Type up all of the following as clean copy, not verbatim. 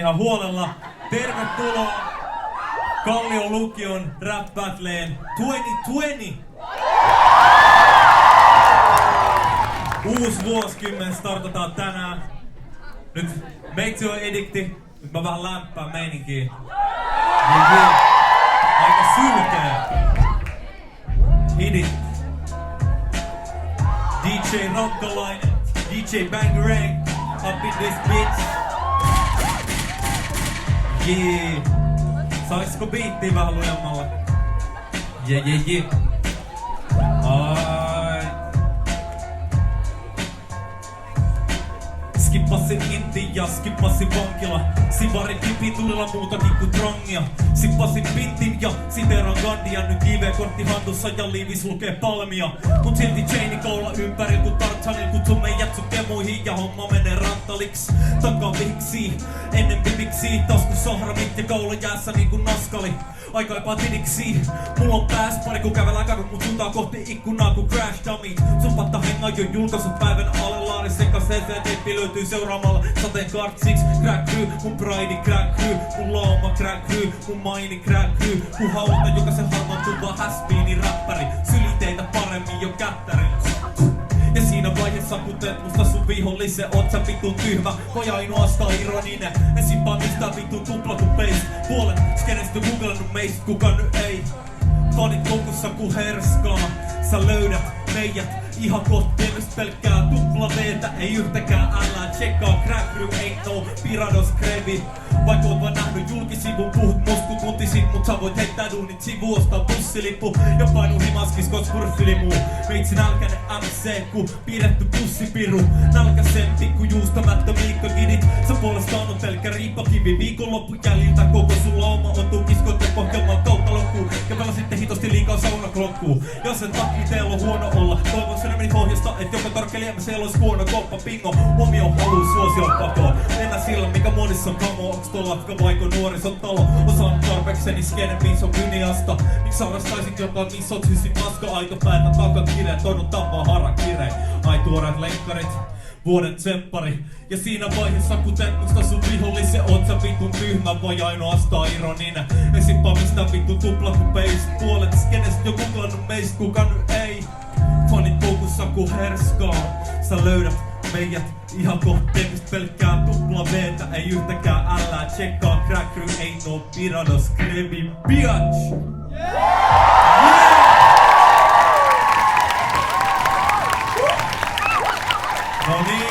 ja huolella. Tervetuloa Kallion lukion Rap Battleen 2020! Uusi vuosikymmen startataan tänään. Nyt meitsi on edikti, nyt mä vähän lämpään meininkiin. Aika sylkeä. Hidit. DJ Rokkalainen, DJ Bangarang, up in this bitch. Yeah. Saisko biittiä vähän lujemmalle? Yeah. Ai. Skippasin inti ja skippasin vankila. Sivarin pipi tulilla muutakin kuin trongia. Sippasin pintin ja siteran Gandia. Nyt JV-kortti handussa ja liivis lukee palmia. Mut silti chaini koula ympäri kun Tartsanin kutsu meijät sun kemuihin. Ja homma menee rantaliks. Takaa vihiksi, ennen bibiksi. Tasku sahramit ja kaula jäässä niinku naskali. Aika epää tidiksi. Mulla on pääs pari kun kävelää kadun mut suuntaa kohti ikkunaa kun crash dummy. Sun patta hengaa jo julkaisut päivän alle laari sekä CC-teippi löytyy seuraamalla sateenkaart siksi crack crew. Mun pride crack crew, mun lauma crack crew, mun maini crack crew. Mun hauta jokaisen harmaantuva häspiini räppäri. Syliteitä paremmin jo kättärin. Ja siinä vaiheessa kun teet musta sun vihollisen, oot sä vitun tyhmä, vai ainoastaan ironinen. Esimpää mistään vitun tupla kun peist. Puolet skenestä googlannut meistä, kuka nyt ei. Fanit koukussa ku herskaa. Sä löydät meijät ihan kohti myös pelkkää tupla V:tä. Ei yhtäkään älää tsekkaa crack crew, ain't no pirados krevi. Vaikka oot vaan nähnyt julkisivun, puhut muskut mutisit, mut sä voit heittää duunit sivuosta bussilippu. Ja painu himaskis koks kurffilimuu. Meitsi nälkänen MC, ku piirretty pussipiru. Nälkäsen pikku juustamättö viikkokidit. Sä puolestaan on pelkkä riippakivi. Viikonloppu jäljiltä koko sun lauma on tukiskot ja Pohjanmaan kautta loppuun. Ja pelasitte hitosti liikaa saunaklokkuun. Jos sen takia teillä on huono olla, toivon sydämeni pohjasta, et joka tarkkeliemme siellä ois huono koppa pingo. Omio haluu suosion pakoon. Mennä sillä mikä monissa on kamo. Onks tuo latka vaiko nuorisotalo? Osaan tarpeekseni skenen missä on kyniasta. Miks harrastaisit jotain missä oot hysit maska aito päätä takakireet. Toinun tappaa harakireen. Ai tuoreet lenkkarit. Vuoden tsemppari. Ja siinä vaiheessa kun teet musta sun vihollisen, oot sä vitun tyhmä vai ainoastaan ironinen. Esimpää mistä vitun tupla kun peist. Puolet skenest jo googlannut meist, kuka nyt ei. Fanit koukussa ku herskaa. Sä löydät meijät ihan kohteemista pelkkää tupla V:tä. Ei yhtäkään älää tsekkaa crack crew, ain't no pirados krevi bitch. No niin.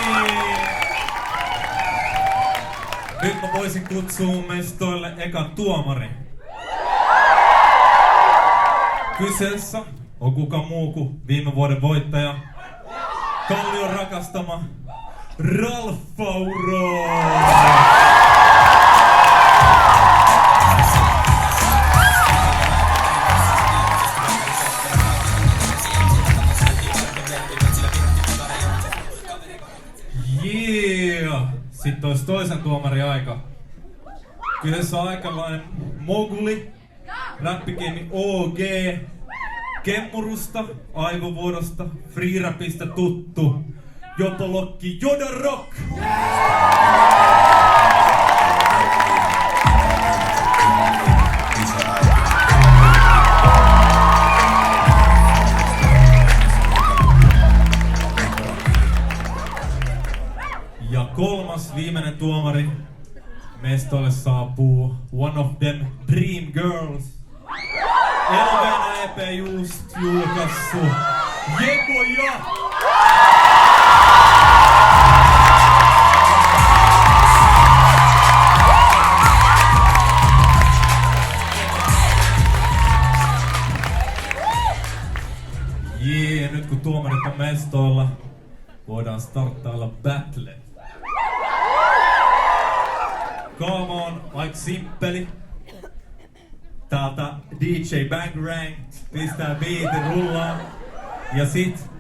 Nyt mä voisin kutsua mestoille ekan tuomari. Kyseessä on kuka muu kuin viime vuoden voittaja. Kallion rakastama Ralf Fauro. Yeah! Sitten olisi toisen tuomarin aika. Kyseessä on aikalainen moguli, räppikeimi OG, Kemmurusta, aivovuodosta, freerapista tuttu, Jopolokki Joda Rock! Ja kolmas viimeinen tuomari mestolle saapuu one of them dream girls. LV:nä EP just julkaissu Jekoja! Jee, nyt kun tuomarit on mestoilla, voidaan starttailla battle. Come on, aika simppeli. Täältä DJ Bangarang pistää beatin rullaan. Ja sit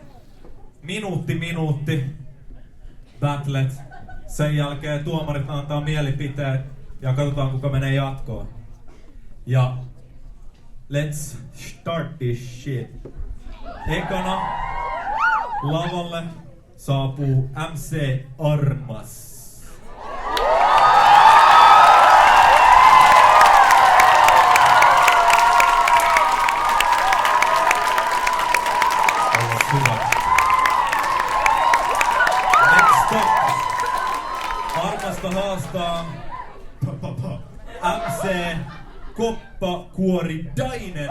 minuutti battlet. Sen jälkeen tuomarit antaa mielipiteet ja katsotaan kuka menee jatkoon. Ja let's start this shit. Ekana lavalle saapuu MC Armas. vastaan MC Koppakuoridainen.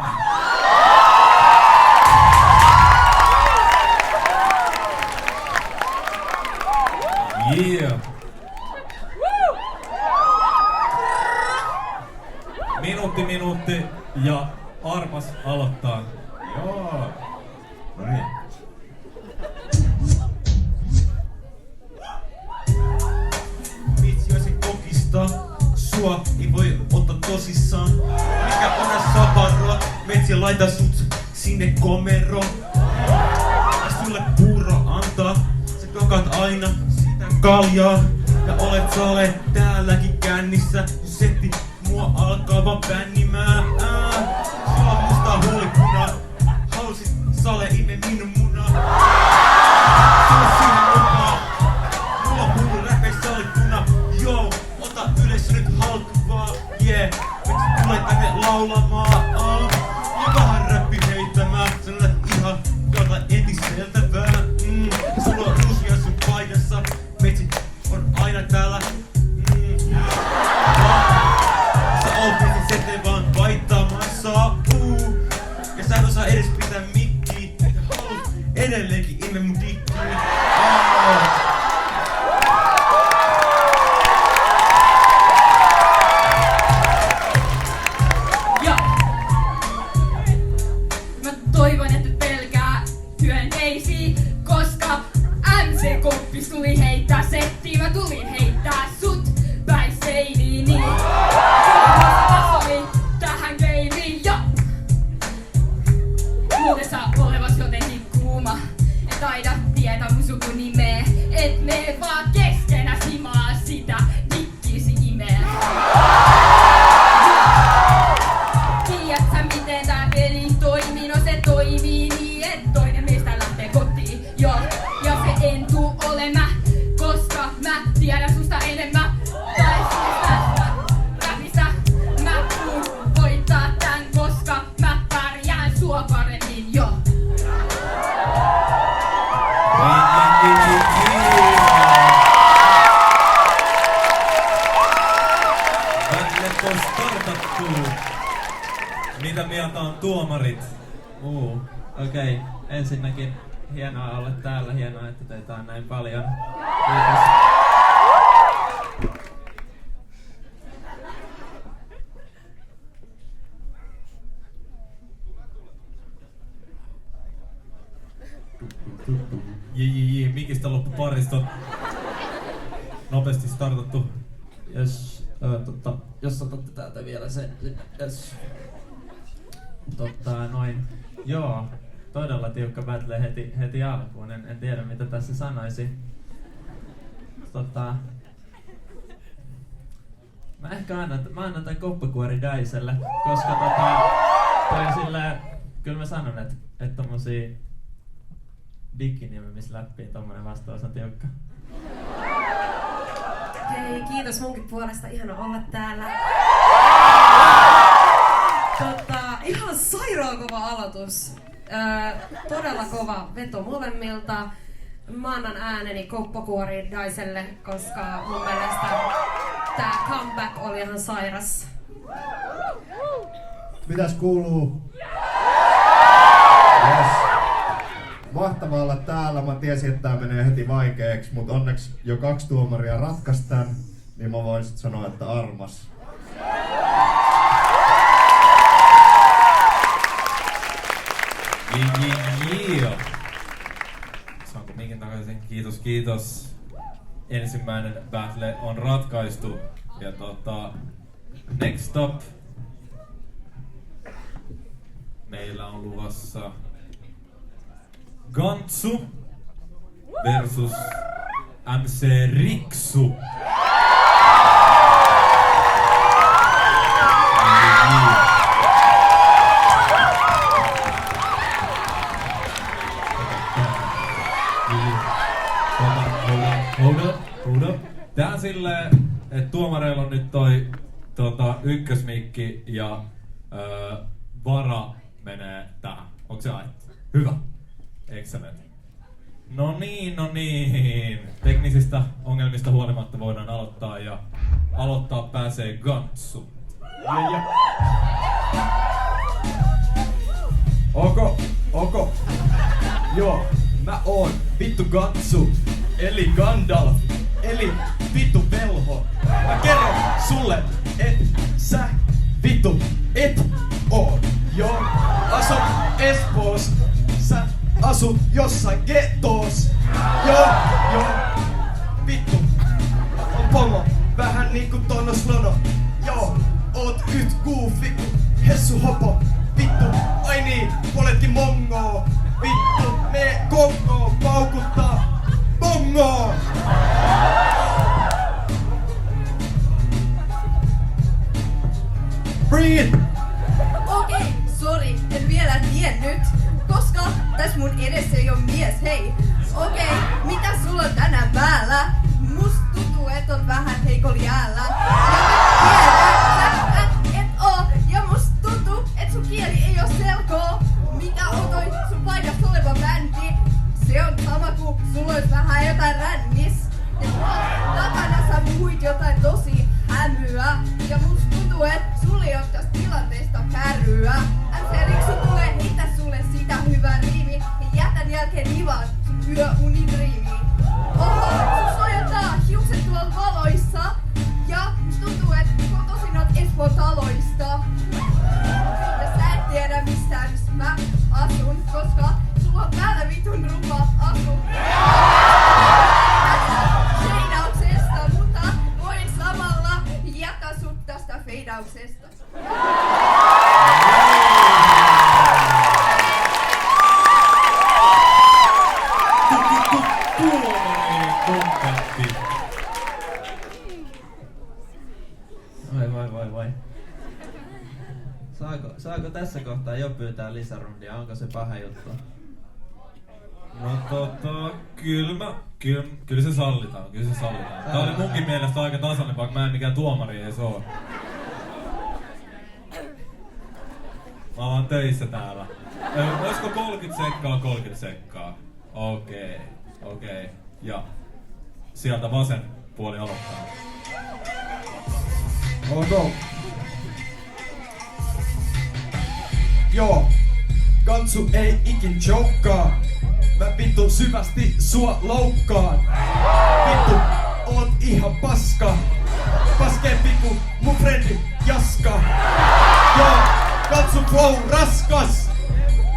Yeah. Minuutti ja Armas aloittaa. Joo. No niin. Vitsi, jos se kokistaa, sua ei voi ottaa tosissaan. Mikä on saparoa, metsi laita sut sinne komeroon. Ja sulle puuro antaa, sä kokat aina sitä kaljaa. Ja olet sale täälläkin kännissä, jos setti mua alkaa vaan pännimään. Sulla on mustaa huulipuna, halusit sale ime minun munaa. Sulla siihen mukaan, mulla on hullu räpeis salittuna. Joo, ota yleisö nyt haltuun vaan, yeah. Miksi tulee tänne laulamaan, ja vähän räppi heittämään. Sä näet ihan jolta entiseltävää. Sulla on ruusia sun paidassa, metsi on aina täällä. Sä oot sen sete vaan vaihtamassa. Ja sä et osaa edes pitää mikkiä. Ja haluut edelleenkin ime mun dikkiin. Mä toivon, että pelkää hyönteisiä, koska MC Koppis tuli heittää settiin. Mä tulin heittää sut päin seiniin, niin tasoi tähän geimiin jo. Muuten sä olevas jotenkin kuuma, et taida tietää mun sukunimeä. Et mee vaan keskenäs himaa sitä dikkisi imeä. Tiedät sä miten tää peli toimii? No se toimii niin, et toinen meistä lähtee kotiin. Joo, ja se en tuu ole mä, koska mä tiedän susta enemmän. Tai siis tästä räpistä mä tuun voittaa tän, koska mä pärjään sua paremmin, joo. Battle on startattu. Mitä mieltä on tuomarit? Okei. Ensinnäkin hienoa olla täällä, hienoa, että teitä on näin paljon. Kiitos. Jee, mikistä loppu paristot. Nopeasti startattu. Jos otatte täältä vielä sen, yes. Noin. Joo, todella tiukka battle heti alkuun. En tiedä mitä tässä sanoisi. Mä ehkä annan tän Koppakuoridaiselle, koska toi silleen, kyllä mä sanon, että tommosia dikkinimemisläppiin tommonen vastaus on tiukka. Hei, kiitos munkin puolesta. Ihana olla täällä. Ihan sairaan kova aloitus. Todella kova veto molemmilta. Mä annan ääneni Koppakuoridaiselle, koska mun mielestä tää comeback oli ihan sairas. Mitäs kuuluu? Yes. Mahtavaa olla täällä. Mä tiesin, että tää menee heti vaikeaksi, mutta onneksi jo 2 tuomaria ratkaisi tän, niin mä voin sit sanoa, että Armas. Saanko minkin takaisin? Kiitos. Ensimmäinen battle on ratkaistu. Ja next up meillä on luvassa Gantsu versus MC Riksu. Hold up. Tää on silleen, että tuomareilla on nyt toi ykkösmikki ja vara menee tähän. Onko se aina? Hyvä. Excellent. No niin. teknisistä ongelmista huolimatta voidaan aloittaa ja aloittaa pääsee Gantsu. Ja. Oko. Joo, mä oon vittu Gantsu, eli Gandalf, eli vittu velho. Mä kerron sulle, et sä vittu et oo. Joo, asut Espoos, sä asut jossain gettoos. Joo, vittu, on pomo, vähän niinku Tonnos Lono. Joo, oot yht goofy, hessu hopo. Vittu, ai niin, poletti mongoo. Vittu, me Kongoon paukuttaa bongoon. Bring it! Okei, sori, en vielä tiennyt, koska tässä mun edessä ei oo mies, hei. Okei, mitä sulla on tänään päällä? Must tuntuu, et on vähän heikolla jäällä. Ja mä tiedän, sä et oo, ja must tuntuu, et sun kieli ei oo selkoo. Mikä on toi sun paikassa oleva bändi? Se on sama ku sulla ois vähän jotain rännis. Ja takana sä puhuit jotain tosi hämyä. Ja must tuntuu, et sulla ei oo tästä tilanteesta kärryä. MC Riksu tulee heittää sulle sitä hyvää riimi. Ja jätän jälkeen nivan sun yöunidriimiin. Oho, sun sojottaa hiukset tuolla valoissa. Ja must tuntuu, et kotoisin oot Espoon taloista. Ja sä et tiedä mistään missä mä asun, koska sulla on päällä vitun rupa asu. Feidauksesta, mutta voin samalla jättää sut tästä feidauksesta. Kommentti. Vai. Saako tässä kohtaa jo pyytää lisärundia? Onko se paha juttu? No kyllä se sallitaan. Tää oli munkin mielestä aika tasainen, vaikka mä en mikään tuomari edes oo. Mä oon töissä täällä. Oisko 30 sekkaa? Okei. Ja sieltä vasen puoli aloittaa. Ok. Joo, Gantsu ei ikin joukkaa. Mä vittu syvästi sua loukkaan. Vittu, oot ihan paska. Paskempi ku mun frendi Jaska. Joo, Gantsu flow raskas.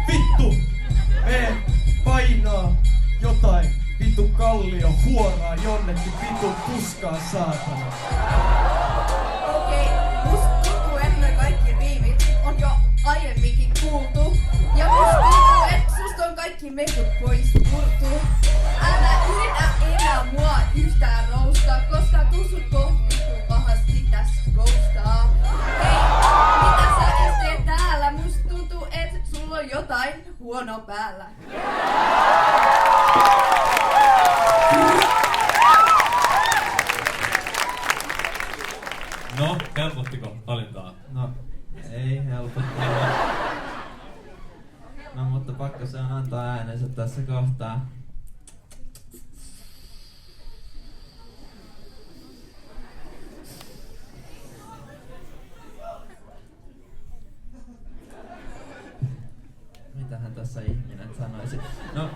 Vittu, me painaa jotain vittu kallio huoraa jonnekin vittu puskaa saatana. Okei, must tuntuu, että noi kaikki riimit on jo aiemminkin kuultu. Ja must tuntuu, että susta on kaikki mekut pois murtu. Älä yritä enää mua yhtään roustaa, koska tusut kohtistuu pahasti tästä ghostaa. Hei, mitä sä edes teet täällä? Must tuntuu, että sulla on jotain huonoa päällä. No, helpottiko valintaa? No, ei helpottaa. No, mutta pakko se on antaa äänensä tässä kohtaa. Mitähän tässä ihminen sanoisi? No,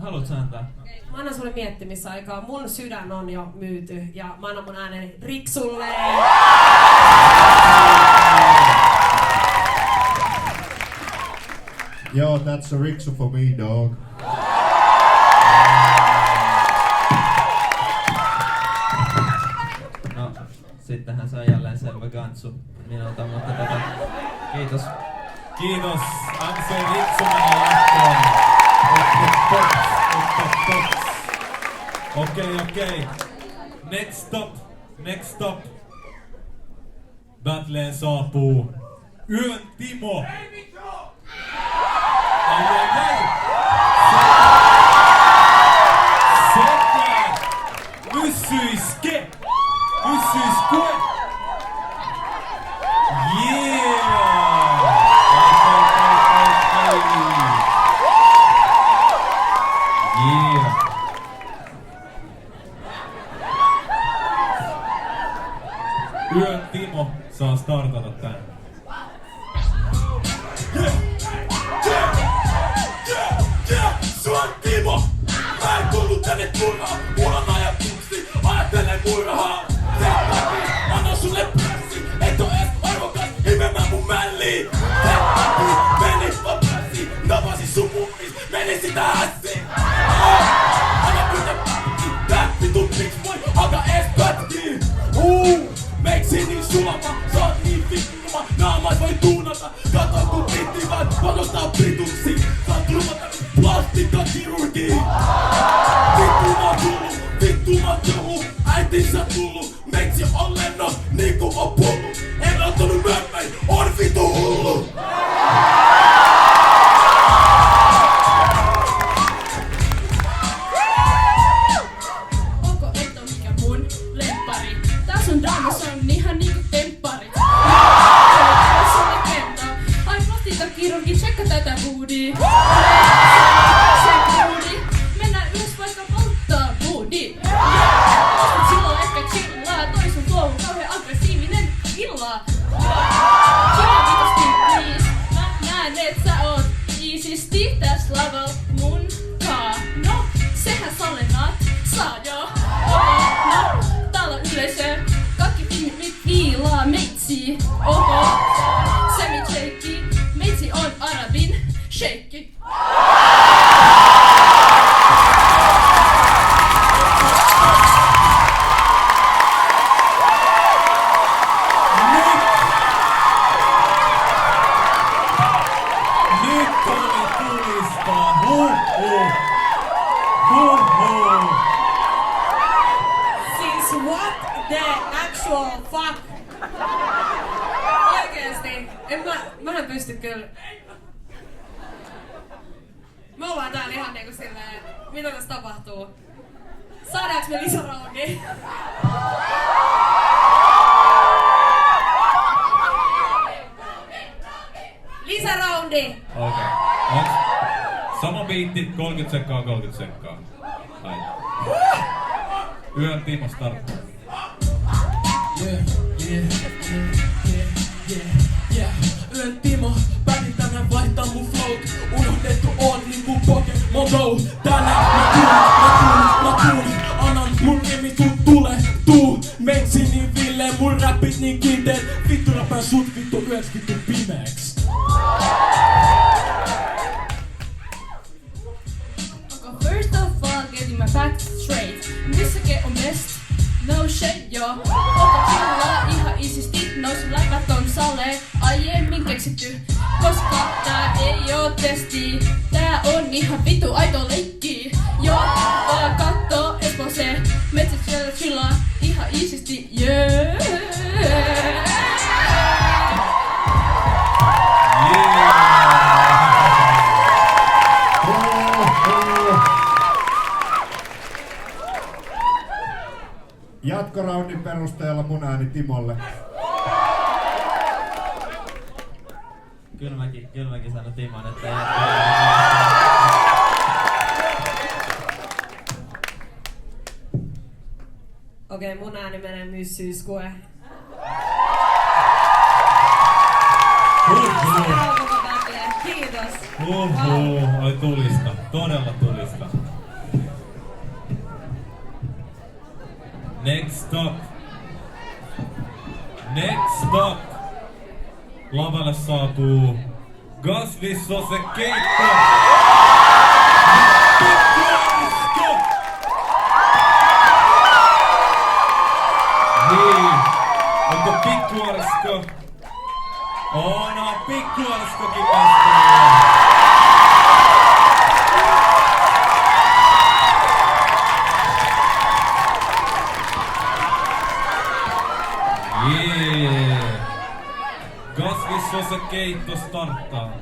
haluatko antaa? Mä annan sulle miettimisaikaa. Mun sydän on jo myyty ja mä annan mun ääneni Riksulle. Yo, that's a Riksu for me, dog. No, sittenhän se on jälleen selvä Gantsu minulta, mutta kiitos. Kiitos. MC Riksu menee lähtöön. Okei. Next stop. Battleen saapuu Yön Timo. Ai. Sekä Myssyiske. turhaa, mulla on ajatuksi, ajattelen murhaa. Sen takia anna sulle prässi, et oo ees arvokas, himemään mun mälliin. Sen takia meni mä prässi, tapasin sun mummis, meni sitä hässiin. Anna pyytä pätkii, tää vitun miksi voi alkaa ees pätkii. Meiksi niin sulama, sä oot niin vittuma, naamais voi tuunata. Kato kun pittivät, panostaa prituksi. Saat ruvata plastiikkakirurgiin. Vittu mä tullu, äitinsä tullu. Meiksi on lennon niinku on pullu. En ottanut mömmei, on vitu hullu. Onko et oo mikä mun lemppari? Tää sun draamas on ihan niinku tempparit. Sulle kertoo, ai plastiikkakirurgi, tsekka tätä boodii. Se boodi, mennään ylös vaikka polttaa boodi. Silloin ehkä chillaa, toi sun flow kauhean aggressiivinen illaa. Chilla vitosti please, mä näen et sä oot iisisti täs lavalla munkaan. No, sehän sä olennaat, saa joo. No, täällä on yleisö, kaikki viilaa meitsi. Oho, semi-shaky, meitsi on arabin shaky. Nyt oli tulistaa, Siis what the actual fuck? Oikeesti, mähän pysty kyllä. Me ollaan täällä ihan niinku silleen, mitä tässä tapahtuu? Saadaanko me lisäroundi? Lisäraundi! Okei. Onks sama biitti, 30 sekkaa, 30 sekkaa. Ai. Yön Timo start. Yön Timo, päätin tänään vaihtaa mun flowt. Unohdettu on niinku Pokemon Go. Tänään mä tuun, annan mun nimi tuu. Meitsi niin ville, mun räppit niin kiinteet. Vittu räpään sut vittu yöks vittu pimeäks. First of all, getting my facts straight. Missäke on best? No shade, joo. Ota chillaa ihan isisti, nousu läpät on sale. Aiemmin keksitty, koska tää ei oo testi. Tää on ihan vitu aito leikki. Joo, vaan kattoo Espooseen. Metsät siellä chillaa ihan isisti, yeah. Jatkoraundin perusteella mun ääni Timolle. Kyllä mäkin sanon Timon, että Okei, mun ääni menee myös Syyskue. Kiitos. Oi tulista, todella tulista. Next up. Lavalle saapuu Gasvissosen keikko. Pikkuarsko! Niin, onko Pikkuarsko? On Pikkuarskokin vastaava. Gasvissosen keitto starttaa.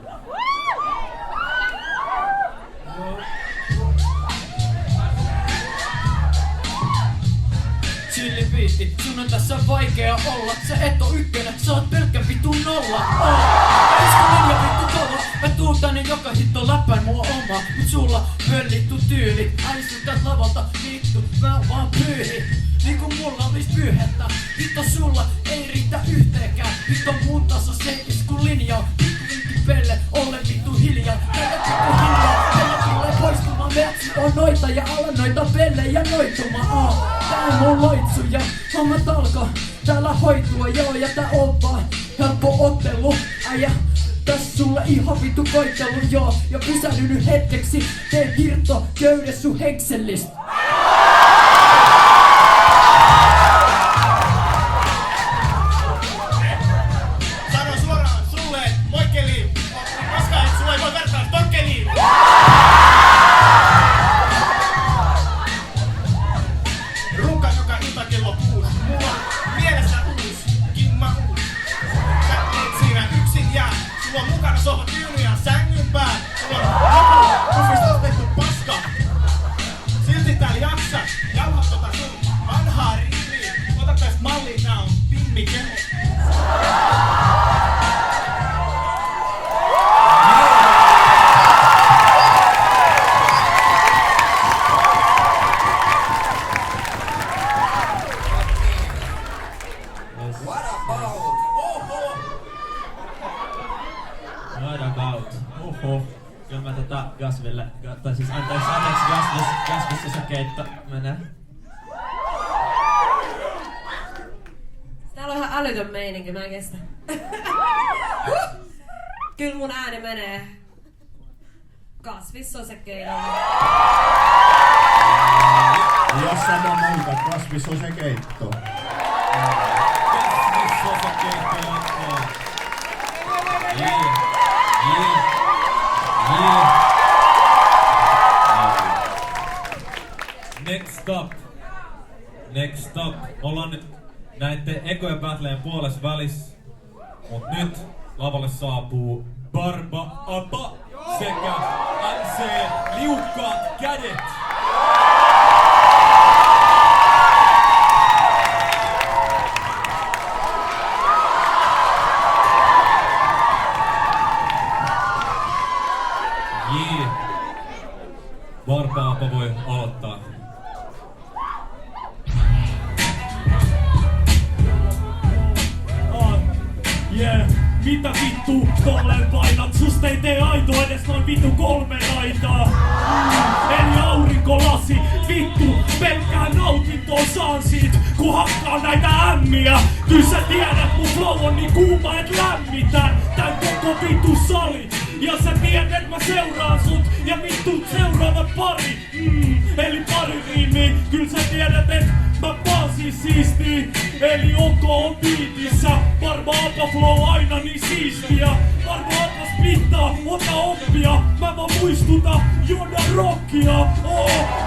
Chillibiitti, sun on tässä vaikea olla. Sä et oo ykkönen, sä oot pelkkä vittu nolla. Koska minä vittu tolla, mä tuun tänne joka hitto läppään mua oma. Mut sulla pöllittu tyyli, äistutät lavalta vittu, mä vaan pyyhi. Niinku mulla olis pyyhettä, vittu sulla ei riitä yhteenkään. Vittu mun taso seikis kun linjaa, vittu pelle, ole vittu hiljaa. Tällä vittu hiljaa, tällä tulee poistumaan metsi on noita ja ala noita pellejä noitumaan. Tää on mun loitsu ja hommat alkaa täällä hoitua joo. Ja tää on vaan helppo ottelu, äijä. Täs sulle ihan vitu koittelu joo. Ja pysähdy nyt hetkeksi, tee virto, köyde sun heksellistä. Sano suoraan sulle, moikkeli, koska et sulle ei voi vertaa tokkeliin. Ruuhka joka ilta kello 6, mulla mielessä uus, kimma uus. Sä et siinä yksin jää, sulla on mukana sohva tyyny ja sängyn pää. Sulla on joku kufista tehty paska. Silti täällä jaksa, jauha tota sun vanhaa riimiä. Ota tästä malliin, nää on pimmikeho. Kyllä mä Gasville, tai siis anteeksi Gasvissa se keitto menee. Täällä on ihan älytön meininki, mä en kestä. Kyllä mun ääni menee kasvissosekeinolle. Ja sama muuta, kasvissosekeitto. Kasvissosekeitto. Next up. Ollaan nyt näitten ekojen battleen puolessa välissä. Mut nyt lavalle saapuu Barba Aba sekä MC Liukkaat kädet. Barba Aba voi aloittaa. Yeah. Mitä vittu tolleen painat? Susta ei tee aito edes noin vittu 3 raitaa. Eli aurinkolasi, vittu, pelkkää nautintoa saan siitä, kun hakkaan näitä ämmiä. Kyllä sä tiedät, mun flow on niin kuuma, et lämmitän tän koko vittu sali. Ja sä tiedät, mä seuraan sut ja vittu seuraavat pari. Eli pari riimiä, kyllä sä tiedät, et mä pääsin siistiin. Eli onko on biitissä, Barba Aba flow aina niin siistiä. Barba Aba splittaa, ota oppia. Mä vaan muistuta, juoda rockia.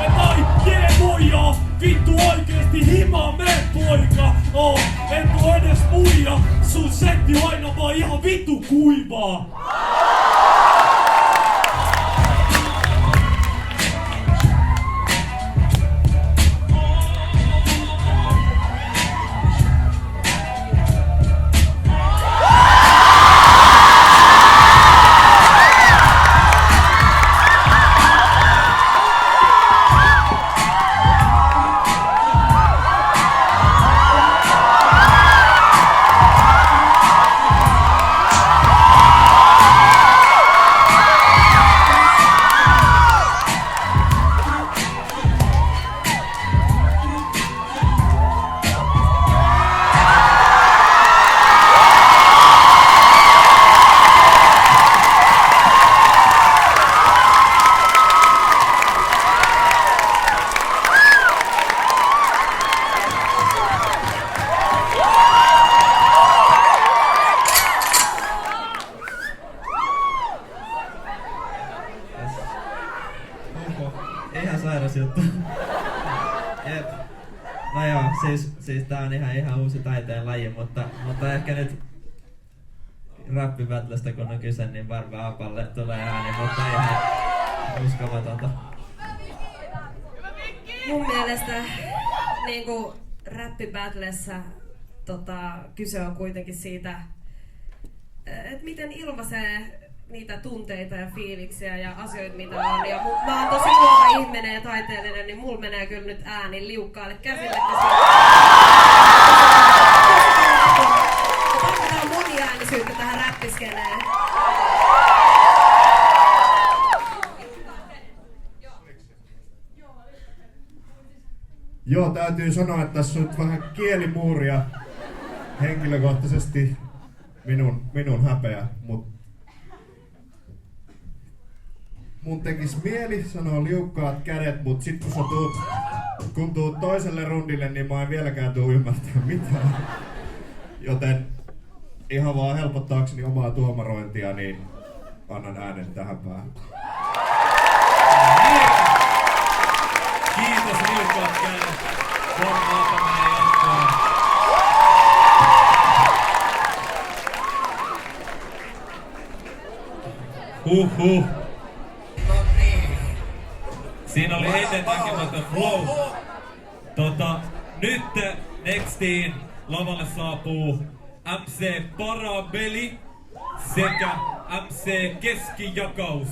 Et ai, jee moja. Vittu oikeesti himaa me poika. Et oo edes muija. Sun setti on aina vaan ihan vittu kuivaa. Ihan sairas juttu. Jep. No joo, siis tää on ihan uusi taiteen laji, mutta ehkä nyt rappibattlesta kun on kyse, niin Barba Aballe tulee ääni, mutta ihan uskomatonta. Mun mielestä niinku rappibattlessa kyse on kuitenkin siitä, että miten ilmaisee niitä tunteita ja fiiliksiä ja asioita mitä on. Ja mä oon tosi luova ihminen ja taiteellinen, niin mulla menee kyllä nyt ääni liukkaalle käsille. Tarvitaan moniäänisyyttä tähän räppiskeneen. Joo, täytyy sanoa, että tässä on nyt vähän kielimuuria. Henkilökohtaisesti minun häpeä, mut mun tekis mieli sanoa liukkaat kädet, mut sit kun tuut toiselle rundille, niin mä en vieläkään tuu ymmärtää mitään. Joten ihan vaan helpottaakseni omaa tuomarointia, niin annan äänen tähän päähän. Kiitos liukkaat kädet. Formaata menee jatkoon. Siinä oli ennennäkemätön flow. Nyt nextiin lavalle saapuu MC Parabeli sekä MC Keskijakaus.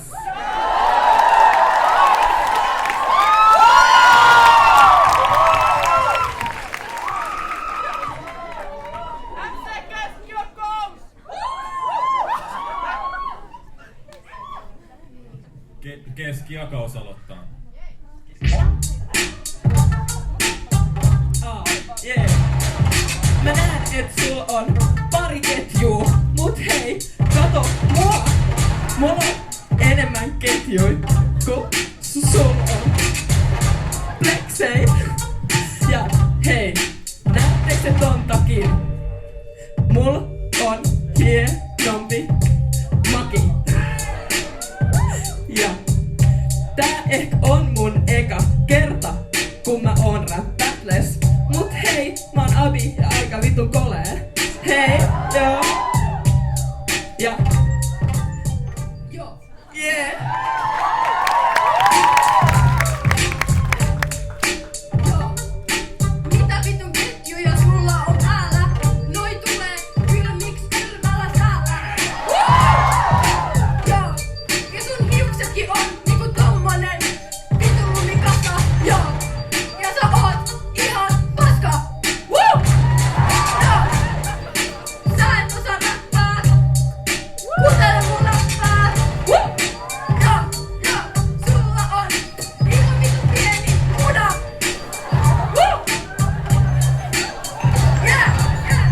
Keskijakaus aloittaa. Yeah. Mä näen, et sul on pari ketjuu, mut hei, kato mua! Mulla on enemmän ketjuja, ku sul on pleksei. Ja hei, näettekö se tontakin? Mulla on hienompi maki. Ja tää ehkä on mun eka kerta, kun mä oon rap battles. Mut hei, mä oon abi ja aika vitun kolee. Hei, joo. Ja joo. Yeah. Joo. Mitä vitun ketjuja sulla on täällä? Noi tulee kylmiks kylmällä täällä. Joo. Ja sun hiuksetkin on niinku tommonen vitun lumikasa. Joo. Ja sä oot ihan paska. Woo! Joo. Sä et osaa räppää. Kuuntele mun läppää. Woo! Joo. Joo. Sulla on ihan vitun pieni muda. Woo! Yeah! Yeah!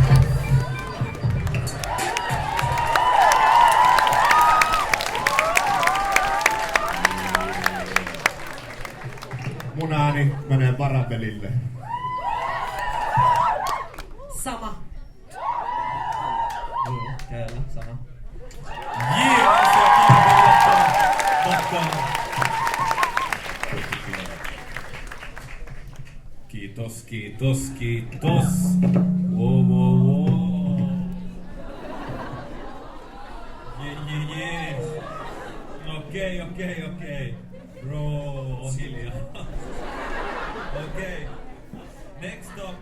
Mun ääni menee Parabelille. Sama. Kyllä, sama. Kiitos, kiitos, kiitos. Wow, wow, wow. Yeah. Okei. Bro, on hiljaa. Okei. Next up.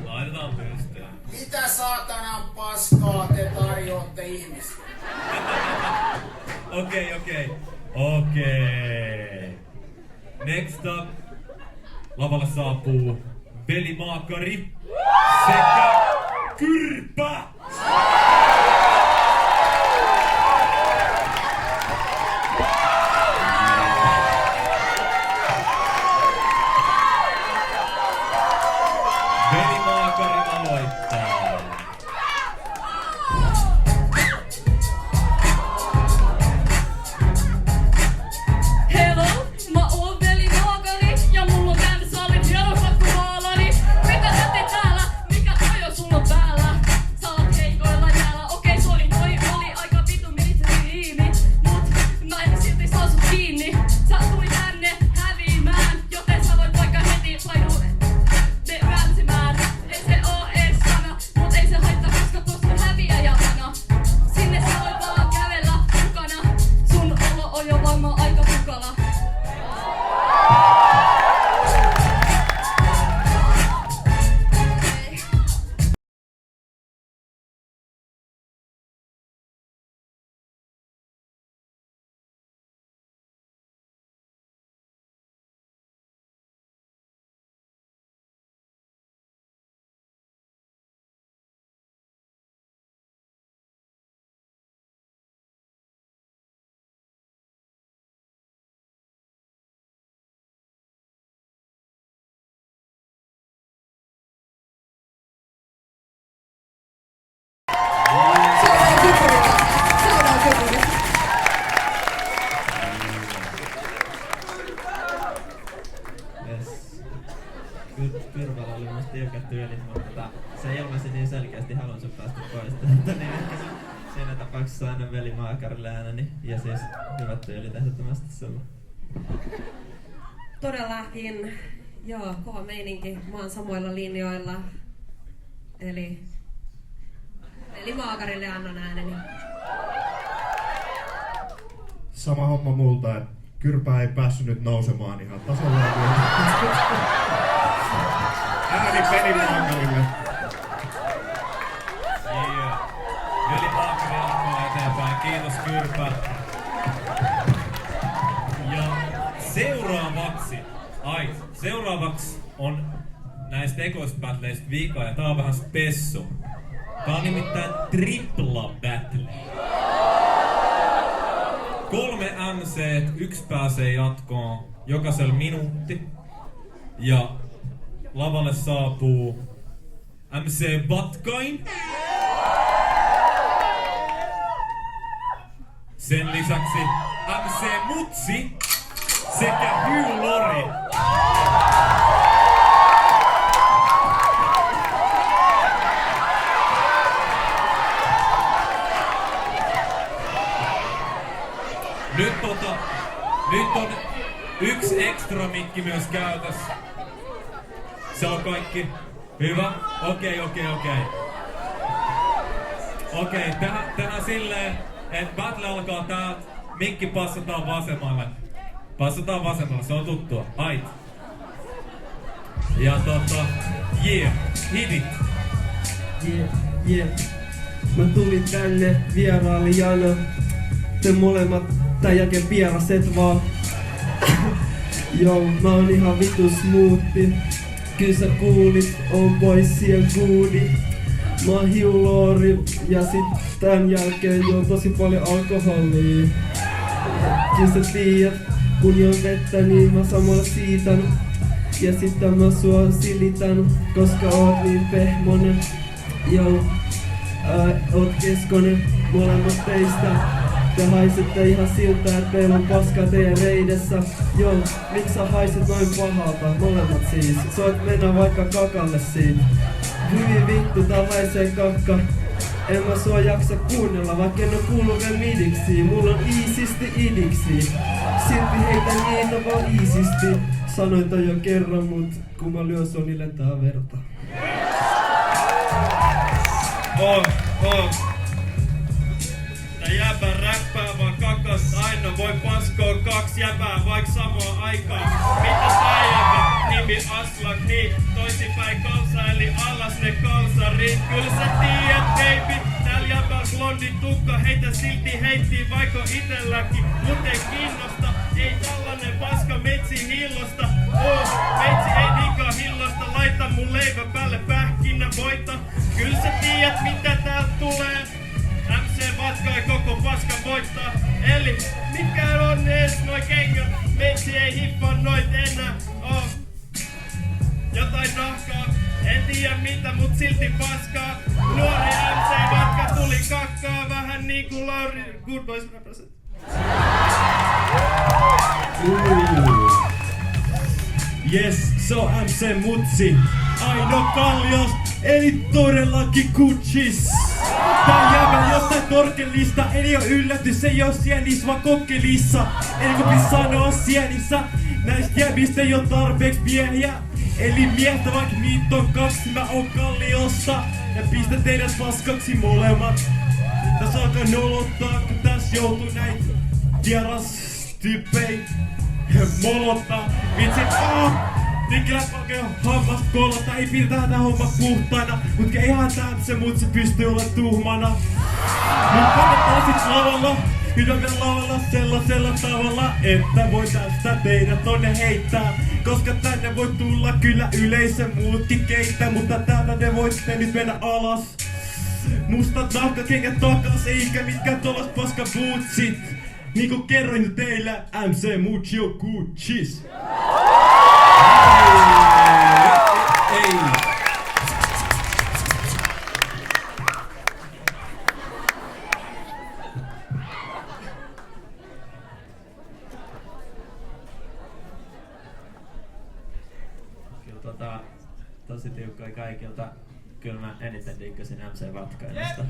Laitetaan pystyyn. Mitä saatanan paskaa te tarjoatte ihmisille? Okei. Next up. Lavalle saapuu Veli-Maakari sekä Kyrpä. Veli-Maakari aloittaa. Hello, mä oon Veli-Maakari ja mulla on käynnissä salin hieno sattumaalani. Mitä sä teet täällä? Mikä tojo sulla on päällä? Sä niin selkeästi haluan sun päästä pois. Niin ehkä siinä tapauksessa aina veli Maakarille ääneni. Ja siis hyvät tyylit ehdottomasti sulla. Todellakin, joo, kova meininki. Mä oon samoilla linjoilla. Eli Maakarille annan ääneni. Sama homma multa, että Kyrpä ei päässyt nyt nousemaan ihan tasolla. Ääni peli Maakarille. Veli Maakarille antaa eteenpäin. Kiitos Kyrpä. Ja seuraavaksi on näistä ekoista battleista vika ja tää on vähän spessu. Tää on nimittäin tripla battle. 3 MC, 1 pääsee jatkoon, jokaisella minuutti. Ja lavalle saapuu MC Batkain. Sen lisäksi MC Mutsi sekä Hugh Lori. Nyt on 1 ekstra mikki myös käytössä. Se on kaikki. Hyvä? Okei. Okei, tehdään silleen, että battle alkaa täältä. Mikki passataan vasemmalle. Se on tuttua. Ait. Ja yeah, hit it. Yeah. Mä tulin tänne, vieraali Jana. Te molemmat täjäken vieraset vaan. Joo, mä oon ihan vitu smoothi. Kyllä sä kuulit, on poissien kuudi. Mä oon Hugh Laurie ja sit tän jälkeen juon tosi paljon alkoholia. Kyllä sä tiedät, kun juon vettä niin mä samalla siitän. Ja sitten mä sua silitän, koska oot niin pehmonen. Joo, oot keskonen molemmat teistä. Te haisette ihan siltä, että teillä on paska teidän reidessä. Joo, miksi sä haiset noin pahalta? Molemmat siis. Soit mennä vaikka kakalle siitä. Hyvin vittu, tää haisee kakka. En mä sua jaksa kuunnella, vaikka en oo kuullut vielä midiksi. Mulla on iisisti idiksi. Silti heitän niitä vaan iisisti. Sanoin toi jo kerran, mut kun mä lyön sua, niin lentää verta. Tää jäbä räppää vaan kakas aina. Voi paskoa 2 jäbää vaik samaan aikaan. Mitä tää jäbä? Nimi Aslak, niin toisinpäin kansa eli alas ne kalsarit. Kyllä sä tiedät baby, täällä jäbä blondi tukka. Heitä silti heittiin vaikka itelläkin. Mut ei kiinnosta, ei tällainen paska metsi hillosta. Metsi ei digaa hillosta. Laita mun leivä päälle pähkinä voita. Kyllä sä tiedät mitä täältä tulee. MC Batkai koko paska voittaa. Eli mikä on ees noi kengät? Metsi ei hippaa noit enää. Jotain nahkaa. En tiedä mitä, mut silti paskaa. Nuori MC Batka tuli kakkaa. Vähän niinku Lauri Good Boys represent. Yes, so MC Mutsi. Aino Kallios, eli todellakin Kutsis. Tää jäbä jostain torkelista, eli oo yllätys, ei oo sienis vaan kokkelissa. Eli kun piti sanoa sienissä, näistä jäbistä ei oo tarpeeksi miehiä. Eli miestä vaikka niitä on 2, mä oon Kalliosta. Ja pistä teidät paskaksi molemmat. Täs alkaa nolottaa, kun täs joutuu näitä vierastyyppei molottaa. Vitsit, Tinkilä oikein hammas kollata, ei pidetä tää homma puhtaana. Mut eihän tää se mutsi pystyy olla tuhmana. Nyt kannattaa sit lavalla, hydämen lavalla sellaisella tavalla, että voi tästä teidät tonne heittää. Koska tänne voi tulla kyllä yleisö muutkin keitä, mutta täältä te voitte nyt mennä alas. Mustat nahkakengät takas, eikä mitkään tollas paska bootsit. Niinku kerroin teillä, MC Muccio Kutsis. Ei. Kyllä tosi tiukkoja kaikilta. Kyllä mä eniten diggaan tykkäsin MC Vatkaimesta.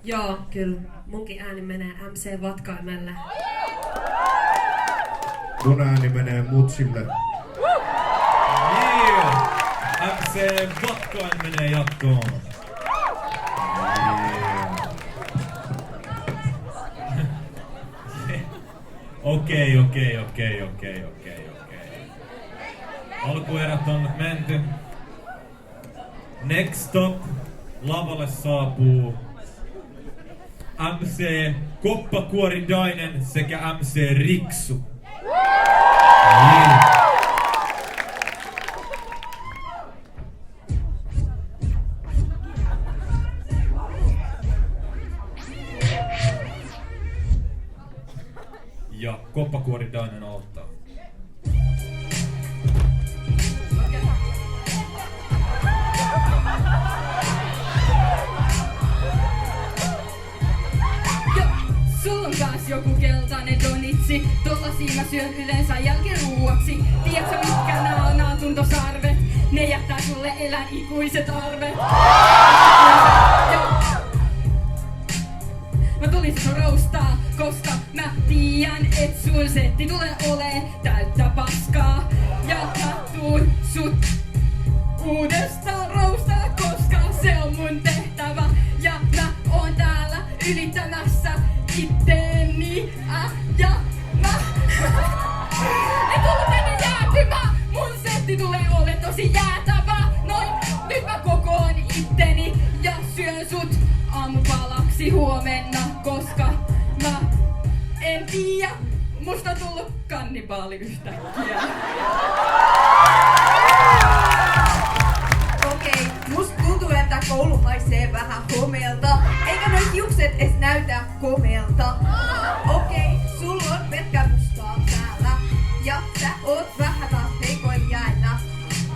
Joo, kyllä. Munkin ääni menee MC Vatkaimelle. Mun ääni menee Mutsille. Yeah! MC Vatkain menee jatkoon. Okei. Alkuerät on nyt menty. Next up, lavalle saapuu MC Koppakuoridainen sekä MC Riksu. Yeah. Ja Koppakuoridainen aloittaa. Sulla on kans joku keltainen donitsi, tollasia mä syön yleensä jälkiruuaksi. Tiedätkö mitkä nää on tuntosarvet? Ne jättää sulle elän ikuiset arvet. Mä tulisin sun roustaa, koska mä tiedän, et sun setti tulee olee täyttä paskaa. Ja mä tuun sut uudestaan roustaa, koska se on mun tehtävä. Ja mä oon täällä ylittämässä itteeni. Ja mä en tullut tänne jäätymään. Mun setti tulee ole tosi jäätävä. Noin, nyt mä kokoon itteni ja syön sut aamupalaksi huomenna, koska mä en tiedä, musta on tullut kannibaali yhtäkkiä. Okei, musta tuntuu, että koulu haisee vähän homeelta. Eikä noi hiukset edes näytä komeelta. Okei, sulla on pelkkä mustaa täällä. Ja sä oot vähän taas heikoin jäillä.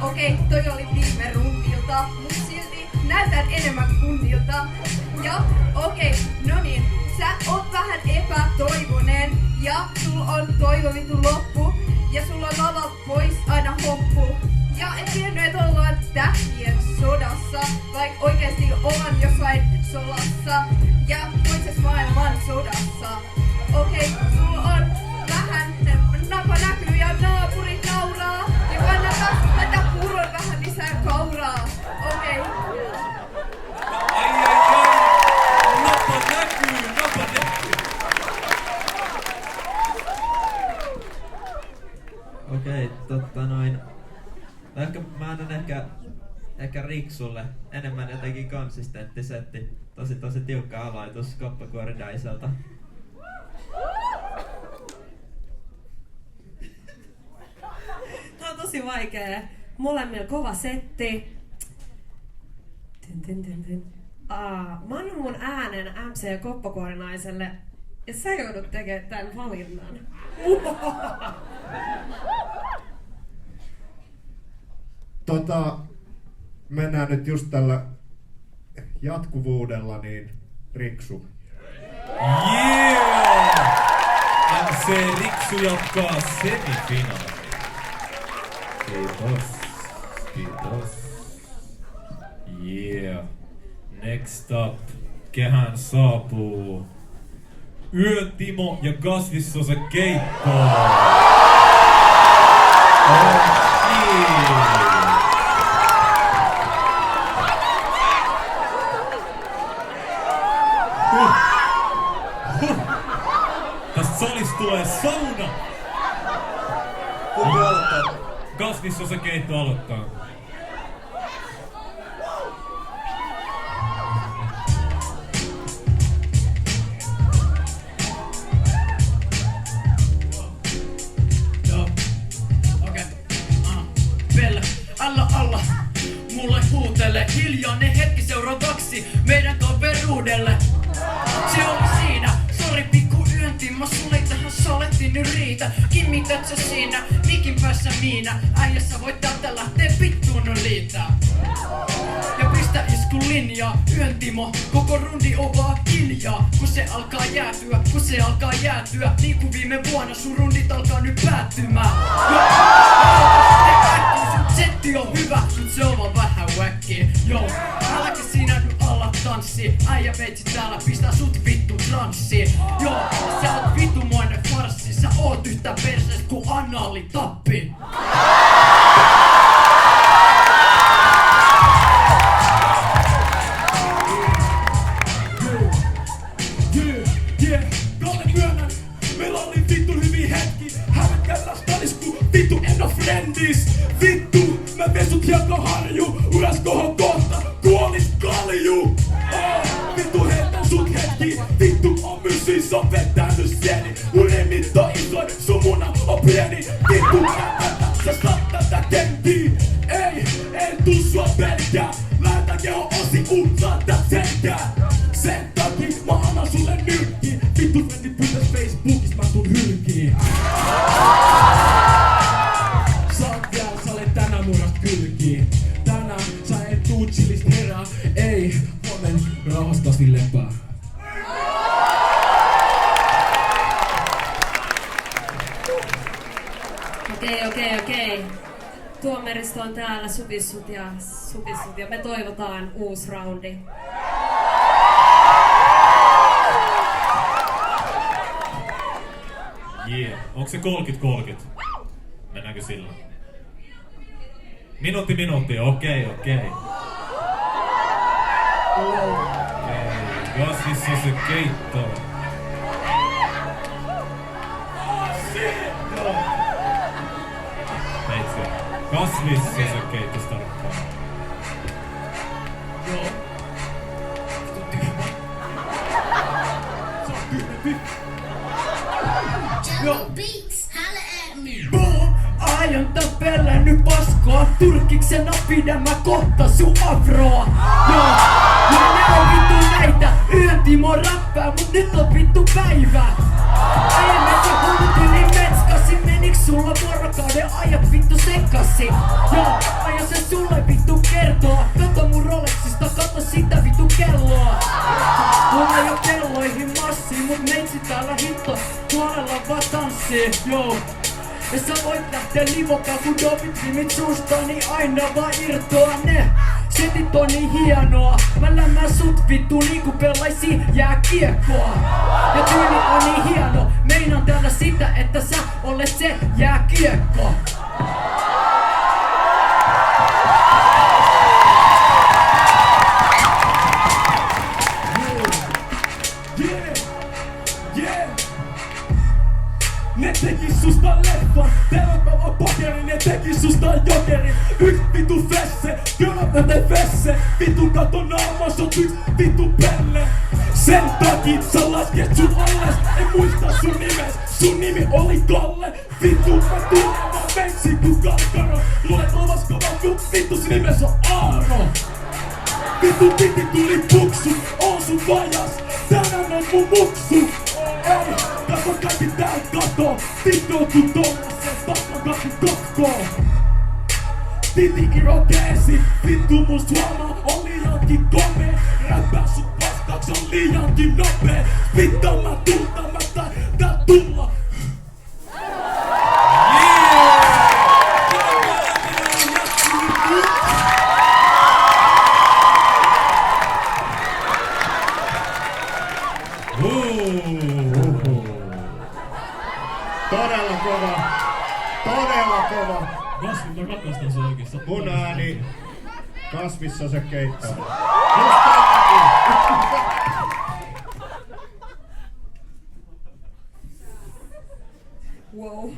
Okei, toi oli viime rundilta. Mut silti näytän enemmän kunnilta. Ja okei, no niin, sä oot vähän epätoivonen. Ja sul on toivo vittu loppu. Ja sulla on lava pois aina hoppu. Ja et tiennyt, et ollaan tähtien sodassa, vaik oikeesti ollaan jossain solassa ja toisessa maailman sodassa. Okei, sulla on vähän napa näkyy ja naapurit nauraa. Ja kannattaa laittaa puuroon vähän lisää kauraa. Okei. Ai. Napa näkyy. Okei, mä annan ehkä Riksulle enemmän jotenkin konsistentti setti. Tosi tiukka aloitus Koppakuoridaiselta. Tää on tosi vaikee. Molemmilla kova setti. Mä annan mun äänen MC Koppakuorinaiselle ja sä joudut tekemään tän valinnan. Mennään nyt just tällä jatkuvuudella, niin Riksu. Yeah! MC Riksu jatkaa semifinaali. Kiitos. Yeah. Next up. Kehään saapuu Yötimo ja Kasvissosa keikkoon. Tästä salista tulee sauna! Kumpi aloittaa? Kasvissosa keitto aloittaa. Alla, mulle huutele hiljainen hetki seuraavaksi meidän toveruudelle. Se oli siinä, sori pikku yöntimma, sulle ei tähän salettiin nyt riitä. Kimmität sä siinä, mikin päässä miinä, äijässä voit täältä lähtee vittuun liitää. Ja pistä isku linjaa, yöntimo, koko rundi on vaan hiljaa. Kun se alkaa jäätyä, niin kuin viime vuonna sun rundit alkaa nyt päättymään. Setti on hyvä, mut se on vaan vähän väkkiä. Joo, äläkä sinä nyt alla tanssi. Äijä veitsi täällä pistää sut vittu transsiin. Joo, sä oot vitumoinen farssi. Sä oot yhtä persees ku annaali tappi. Vittu en oo friendis. Vittu, mä pesut Hiekkaharju. Uraskohan kohta, kuolis kalju. Vittu heitän sut hetki. Vittu on mysis, on vetänyt sieni. Mun remit on isoin, sun muna on pieni. Vittu sä saat tätä kenttiä. Ei, en tuu sua pelkää. Lähetän kehon osi uutsaa tää selkää. Sen takia mä annan sulle nyrkkiin. Vittu friendit pyytäs Facebookis, mä tuun hylkiin. Sä olet tänään murast kylkiin. Tänään sä et tuu chillist herää. Ei, huomen rauhastasti lepää. Okei. Tuomaristo on täällä supissut ja me toivotaan uusi roundi. Yeah. Onko se 30-30? Mennäänkö sillä? Minuutti. Okei. Kasvissa se keitto. Meitsi. Kasvissa se keitto starttaa. Joo. Se on tyhmempi. Joo. Boom! Aion tapella nyt paskoa. Turkiksena pidän mä kohta sun afroa. Joo, ja ne on vittu näitä. Yön Timo räppää, mut nyt on vittu päivä. Aiemmin sä hullut yli metskasi. Meniks sulla vuorokauden ajat vittu sekasi? Joo, aion se sulle vittu kertoa. Kato mun Rolexista, kato sitä vittu kelloa. Mulla ei oo kelloihin massi, mut meitsi täällä hitto. Huolella vaan tanssii, joo. Ja sä voit lähteä livokaan kun dopit rimit suustani aina vaan irtoa ne. Setit on niin hienoa. Mä lämmään sut vittu niinku pelaisi jääkiekkoa. Ja tyyli on niin hieno. Meinaan täällä sitä, että sä olet se jääkiekko. Ne tekis susta leffan, tervepäivä pokeri, ne tekis susta jokeri. Yks vitu fesse, työnnätä fesse. Vitu kato naamas, oot yks vitu pelle. Sen takia sä lasket sun alles, en muista sun nimes. Sun nimi oli Kalle. Vitu mä tunnen vaan meitsi ku karkaro. Luulet ovas kova kun vittu sun nimes on Aaro. Vitu titi tuli puksu, oon sun vajas. Tänään on mun muksu. Ei, kato kaikki tääl kato. Vitoutu tollaseen, pakko kaikki kokkoon. Titi irokeesi, vittu must huomaa on liiankin komea. Räppää sut vastauks on liiankin nopee. Vittu mä taitaa tulla. Todella kova. Kasvi, mä rakastan se oikeesti. Mun ääni kasvissa se keitto. Wow.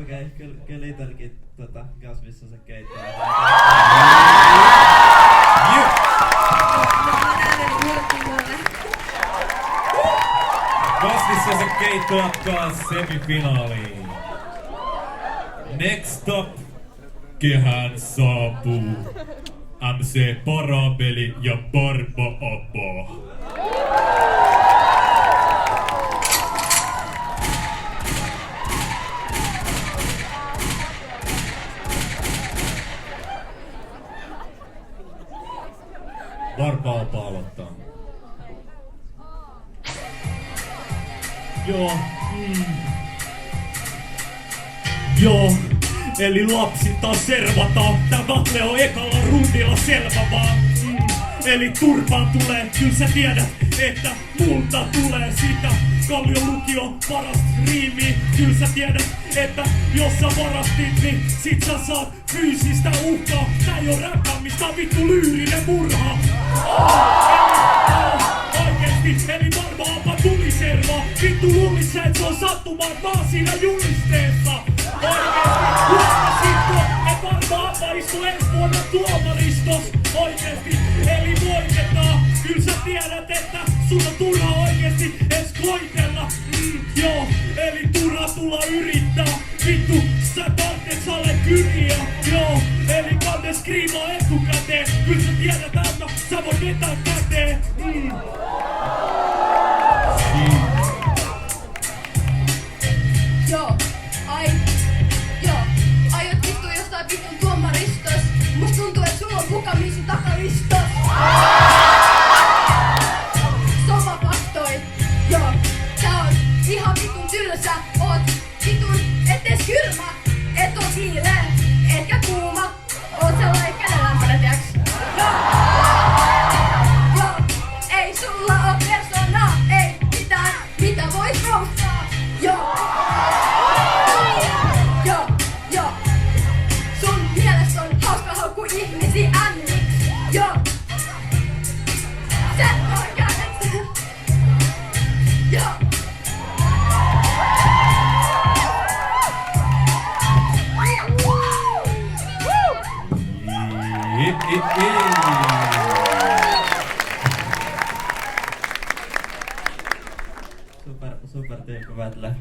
Okei, kyllä itelläkin kasvissa se keitto. Kasvissa se keitto jatkaa semifinaaliin. Next up, kehään saapuu MC Parabeli ja Barba Abba. Barba Abba aloittaa. Joo. Joo. eli lapsi taas servataan. Tää battle on ekalla rundilla selvä vaan. Eli turpaan tulee, kyllä sä tiedät, että multa tulee sitä. Kallion lukio paras riimi, kyllä sä tiedät, että jos sä varastit, niin sit sä saat fyysistä uhkaa. Tää ei oo räppäämistä, tää on vittu lyyrinen murha. Oikeesti, eli varmaanpa tuli servaa. Vittu luulis sä, et se on sattumaan vaan siinä julisteessa. Oikeesti, huomasitko, et varmaanpa istu ensi vuonna tuomaristos. Oikeesti, eli voitetaan. Kyllä sä tiedät, että sun on turha oikeesti edes koitella. Joo, eli turha tulla yrittää. Vittu, sä kantet sale kyriä. Joo, eli kante skriimaa etukäteen. Kyllä sä tiedät, että sä voit vetää käteen. Joo, aiot vittu jostain vittun tuomaristos. Musta tuntuu, et sulla on pukamia sun takalistos. Soma vastoin, joo, tää on ihan vitun tylsä. Oot vitun et ees kylmä, et oo hiileä, etkä kuuma. Oot sellainen kädenlämpöinen, tiiäks? Joo, ei sulla oo persoonaa, ei mitään, mitä vois roustaa. Joo. Sun mielestä on hauska haukku ihmisiä ämmiks. Joo. Sä oikein. Joo. Super tyyppi battle.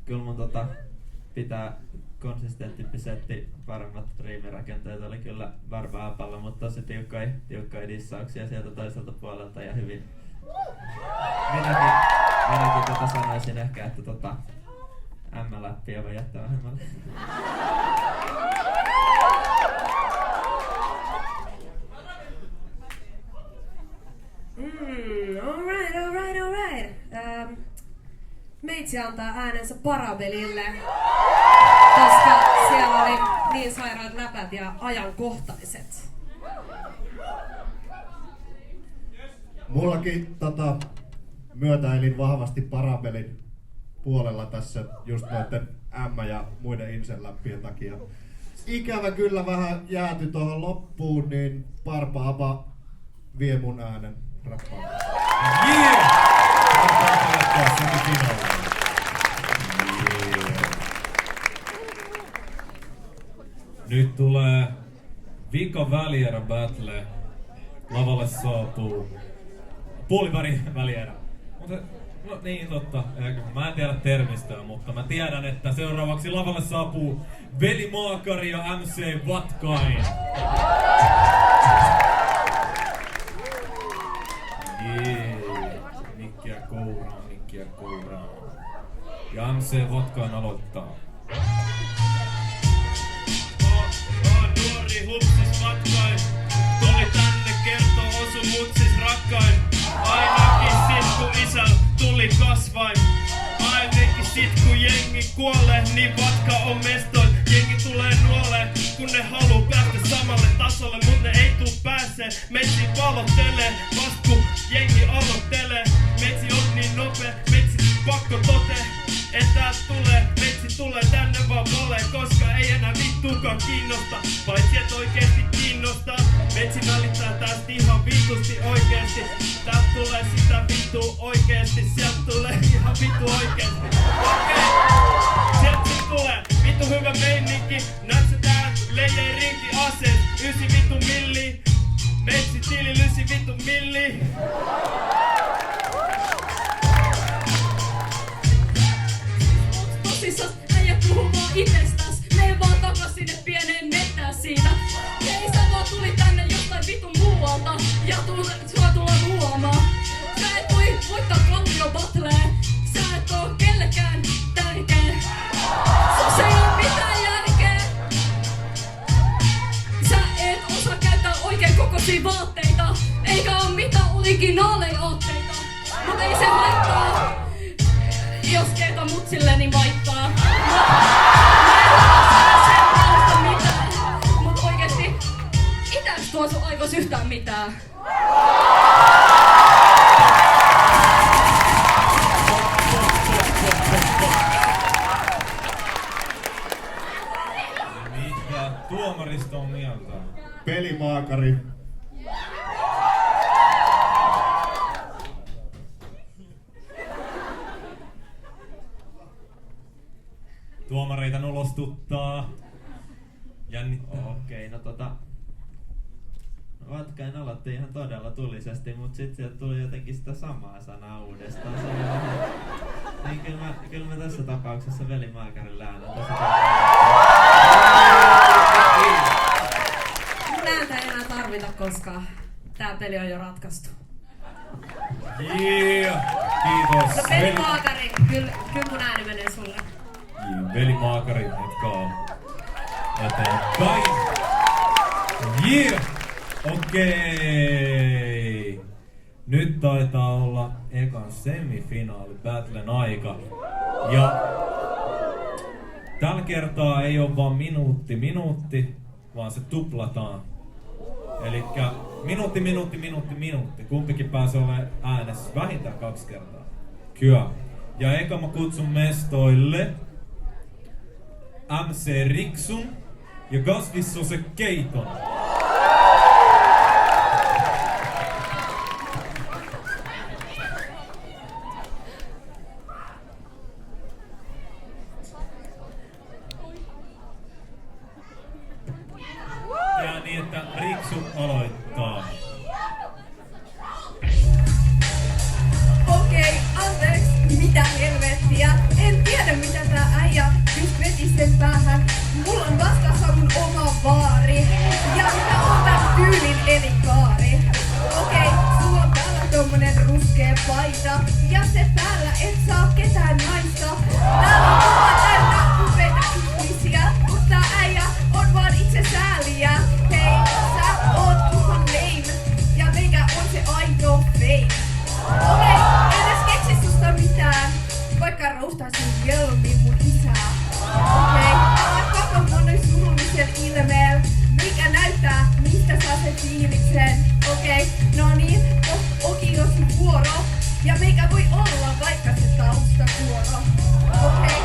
Kyllä mun pitää konsistenttimpi setti, paremmat riimirakenteet oli kyllä Barbaapalla, mutta tosi tiukkoja dissauksia sieltä toiselta puolelta ja hyvin. Minäkin sanoisin ehkä, että M-läppiä voi jättää vähemmälle. Alright. Meitsi antaa äänensä Parabelille, koska siellä oli niin sairaat läpät ja ajankohtaiset. Mullakin myötäilin vahvasti Parabelin puolella tässä just noiden M- ja muiden Incel-läppien takia. Ikävä kyllä vähän jääty tuohon loppuun, niin Barbaapa vie mun äänen rappaan. Nyt tulee Vika Välierä battle. Lavalle saapuu puoliväri Välierä. No niin, totta. Mä en tiedä termistöä, mutta mä tiedän, että seuraavaksi lavalle saapuu Veli Maakari ja MC Vatkain. Mikkiä kouraan. Ja MC Vatkain aloittaa. Nuori hupsis Vatkain tuli tänne kertoo osu mutsis rakkain. Ainakin sit kun isäl tuli kasvain. Ainakin sit kun jengi kuolee, niin Vatka on mestoin. Jengi tulee nuoleen, kun ne haluu päästä samalle tasolle, mut ne ei tuu pääsee. Meitsi palottelee, vast kun jengi aloittelee. Meitsi on niin nopea, meitsi pakko totee. Et täältä tulee, meitsi tulee tänne vaan valee, koska ei enää vittuukaan kiinnosta. Paitsi et oikeesti kiinnostaa. Meitsi välittää tästä ihan vitusti oikeesti. Täältä tulee sitä vittua oikeesti. Sieltä tulee ihan vittu oikeesti. Okei, sieltä sit tulee vittu hyvä meininki. Näet tää leijei rinki aseet. 9 vittu milli. Meitsi tili 9 vittu milli. Tosissas, äijä puhuu vaan itsestäs. Mene vaan takas sinne pieneen mettään siitä. Hei, sä vaan tuli tänne jostain vitun muualta. Ja sua tullaan huomaa. Sä et voi voittaa Kallio battleen. Sä et oo kellekään tärkeä. Sus ei oo mitään järkeä. Sä et osaa käyttää oikein kokoisia vaatteita. Eikä oo mitään originaaleja aatteita. Mut ei se haittaa. Jos keitä mutsilleni vaihtaa. yhtään mitään. Mitä tuomarista on mieltä? Pelimaakari. Tuomareita nolostuttaa. Jännittää. Okei, no Vatkain aloitti ihan todella tulisesti, mut sit sieltä tuli jotenkin sitä samaa sanaa uudestaan. Se oli vähän... Niin kyllä mä tässä tapauksessa velimaakarille annan tosi Mun ääntä ei enää tarvita, koska tää peli on jo ratkaistu. Yeah, kiitos. No pelimaakari, kyllä mun ääni menee sulle. Velimaakari jatkaa eteenpäin. Yeah! Okei. Nyt taitaa olla ekan semifinaali battlen aika. Ja tällä kertaa ei ole vaan minuutti, vaan se tuplataan. Elikkä minuutti. Kumpikin pääsee olemaan äänessä vähintään 2 kertaa. Kyllä. Ja eka mä kutsun mestoille MC Riksun ja Gasvissose Keiton. Ja niin, että Riksu aloittaa. Okei, anteeksi, mitä helvettiä. En tiedä mitä tää äijä just veti sen päähän. Mulla on vastassa mun oma vaari. Ja mitä on tän tyylin elinkaari. Okei, sulla on täällä tommonen ruskea paita. Ja se päällä et saa ketään naista. Täällä on kuva täynnä upeita ihmisiä. Mut tää äijä on vaan itse sääliä. Hei, sä oot ihan lame. Ja meikä on se aito fame. Okei, edes keksi susta mitään, vaikka roustaisin mieluummin mun isää. Okei, älä kato monen surullisen ilmeen, mikä näyttää, mistä saa sen fiiliksen. Okei, no niin, Oki on sun vuoro, ja meikä voi olla vaikka se taustakuoro. Okei.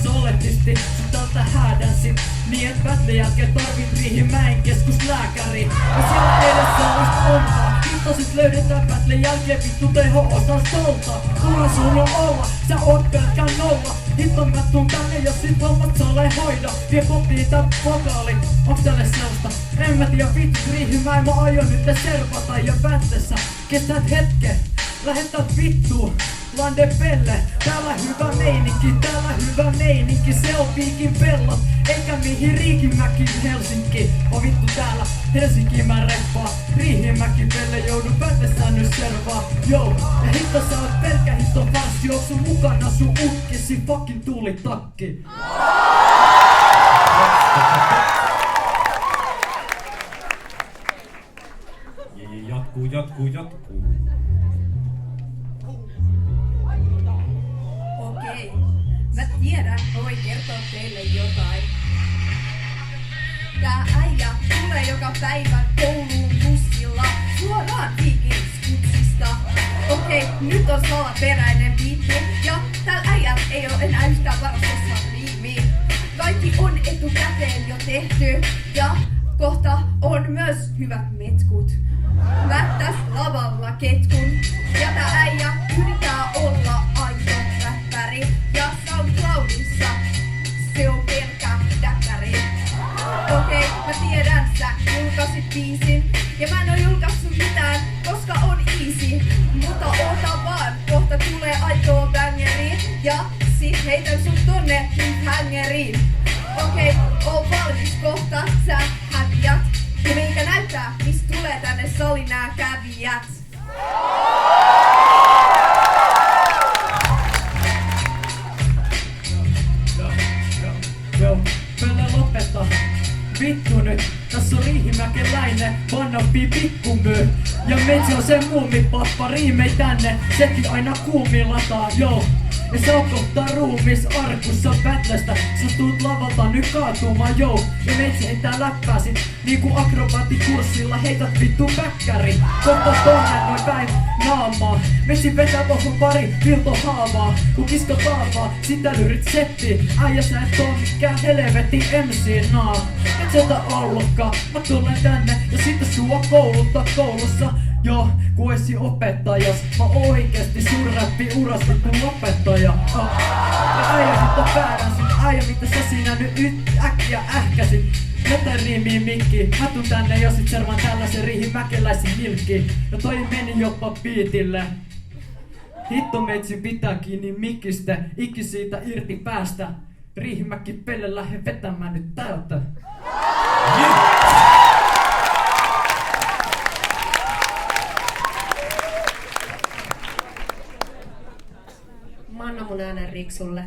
Soletisti, sut tältä häädänsin. Niin et battlen jälkeen tarvit Riihimäen keskuslääkäri. Ja siellä edessä olis ontaa. Hittosit löydetään battlen jälkeen vittu teho-osastolta. Turha sun on olla, sä oot pelkkä nolla. Hitto mä tuun tänne, jos sit hommat sale hoida. Vie kotiin tää vokaali, onks tälle seosta? En mä tiedä vittu Riihimäen, mä aion nyt te servata. Ja battlessa kestät hetken, lähetät vittuun. Lande Pelle, täällä hyvä meininki, se on Viikin pellot, eikä mihin Riihimäki Helsinki. On vittu täällä Helsinki mä reppaa, Riihimäki Pelle joudun päätessään nyt servaa. Joo, ja hitto sä oot pelkkä hitto vanssi, oot sun mukana sun ukkisi fucking tuulitakki. Jatkuu. Okei, mä tiedän, mä voin kertoa teille jotain. Tää äijä tulee joka päivä kouluun bussilla suoraan Viikinskutsista. Okei, nyt on salaperäinen biitti ja täällä äijät ei oo enää yhtään varas jossain riimiin. Kaikki on etukäteen jo tehty ja kohta on myös hyvät metkut. Mä täs lavalla ketkun ja tää äijä yrittää olla aito räppäri ja SoundCloudissa se on pelkkä däkkäri. Okei, mä tiedän sä julkaisit biisin ja mä en oo julkaissut mitään, koska on easy. Mutta oota vaan, kohta tulee aitoa bangeri ja sit heitän sut tonne hangeriin. Okei, oo valmis, kohta sä häviät. Ja meikä näyttää, mistä tulee tänne saliin nää kävijät. Joo, Pelle vittu nyt, tässä on riihimäkeläinen, vannompi pikkumyy. Ja meitsi on se muumipappa, riimei tänne, sekin aina kuumillataan, joo. Ja sä oot kohta ruumis arkussa pätlästä. Sä tuut lavalta nyt kaatumaan, joo. Ja meitsi ei tää läppääsit niinku akrobaattikurssilla heität vittu päkkäri. Kohta tonne noin päin naamaa. Meitsi vetää tohon pari viltohaavaa. Kun kisko taavaa, sitä lyrit setti. Äijä sä et oo mikään helvetin MC, naa. Et sä ota ollutkaan, mä tulen tänne ja sitten sua kouluttaa koulussa. Joo, kun esi opettajas, mä oikeesti sun räppi uras vittu lopettaja. Ja äijä mitä päädänsit, äijä mitä sä siinä nyt äkkiä ähkäsit. Joten riimiin mikki, mä tuun tänne ja sit servaan tällaisen riihin mäkeläisin milkki. Ja toi meni jopa biitille. Hitto meitsi pitää kiinni mikkistä, ikki siitä irti päästä. Riihimäkki pelle lähde vetämään nyt täältä. Mä annan mun äänen Riksulle.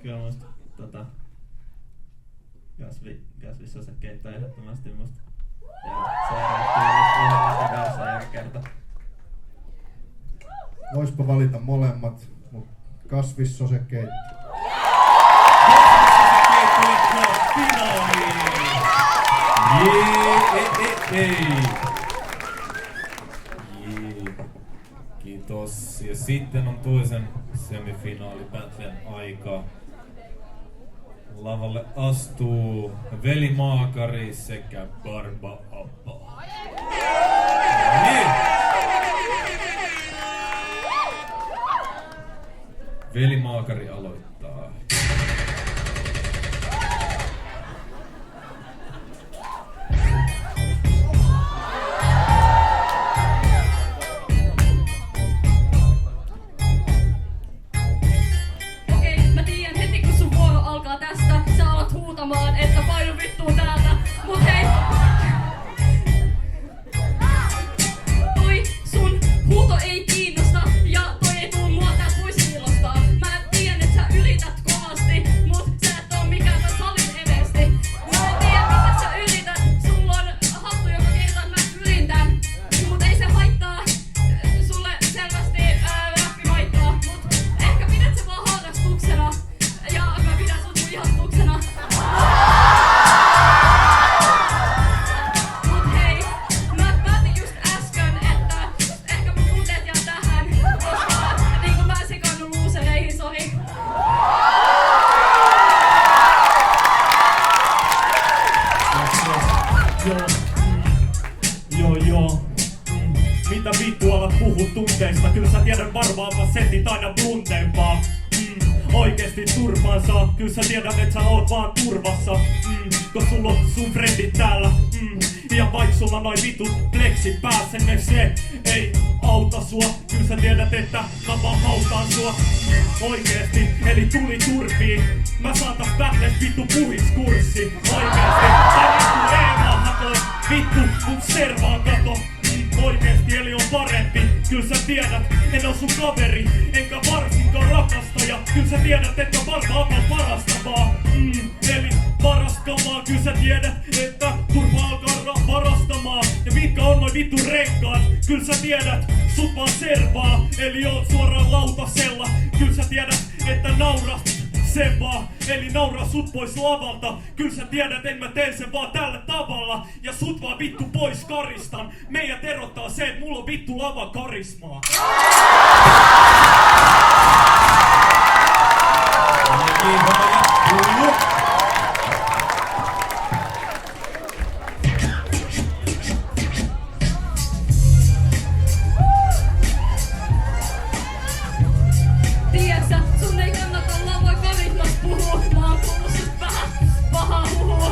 Kyllä musta kasvisosakkeita ehdottomasti musta. Ja se on versa joka kerta. Voispa valita molemmat, mut kasvissosekeita. Kiitos. Ja sitten on toisen semifinaalipätlän aika. Lavalle astuu Veli Maakari sekä Barba Abba. Niin. Veli Maakari aloittaa. Että painu vittuun täältä, mut hei! Toi sun huuto ei kiinnosta ja toi ei tuu mua täältä pois ilostaa. Mä tiedän et sä yrität kovasti, mut sä et oo mikään tän salin eversti. Mä en tiedä mitä sä yrität, sulla on hattu joka kertaa mä yritän. Mut ei se haittaa, sulle selvästi räppi haittaa. Mut ehkä pidät se vaan harrastuksena ja mä pidän sut mun ihastuksena. Mitä vittua alat puhut tunteista? Kyllä sä tiedät varmaan setit aina bluntempaa. Oikeesti turpaan saa. Kyllä sä tiedät et sä oot vaan turvassa. Kun sulla on sun frendit täällä. Ja vaik sulla noin vitut pleksit päässä, ne se ei auta sua. Kyllä sä tiedät että mä vaan hautaan sua. Oikeesti, eli tuli turpiin. Mä saatas pätles vittu puhiskurssi. Oikeesti, tää vittu Eeva hakoo. Vittu, mut servaan kato. Oikeesti eli on parempi, kyllä sä tiedät, en oo sun kaveri, enkä varsinkaan rakastaja. Kyllä sä tiedät, että varmaan on parastavaa. Eli parastavaa, kyllä sä tiedät, että turva alkaa varastamaan. Ja mitkä on noin vittu renkaat, kyllä sä tiedät, sut vaan servaa. Eli oot suoraan lautasella, kyllä sä tiedät, että naurat sen vaan, eli nauraa sut pois lavalta. Kyllä sä tiedät, en mä teen sen vaan tällä tavalla. Ja sut vaan vittu pois karistan. Meidät erottaa se, että mulla on vittu lava karismaa. Tiedätkö, sun ei kannata lava karismas puhua. Mä oon kuullut sut vähän pahaa huhua.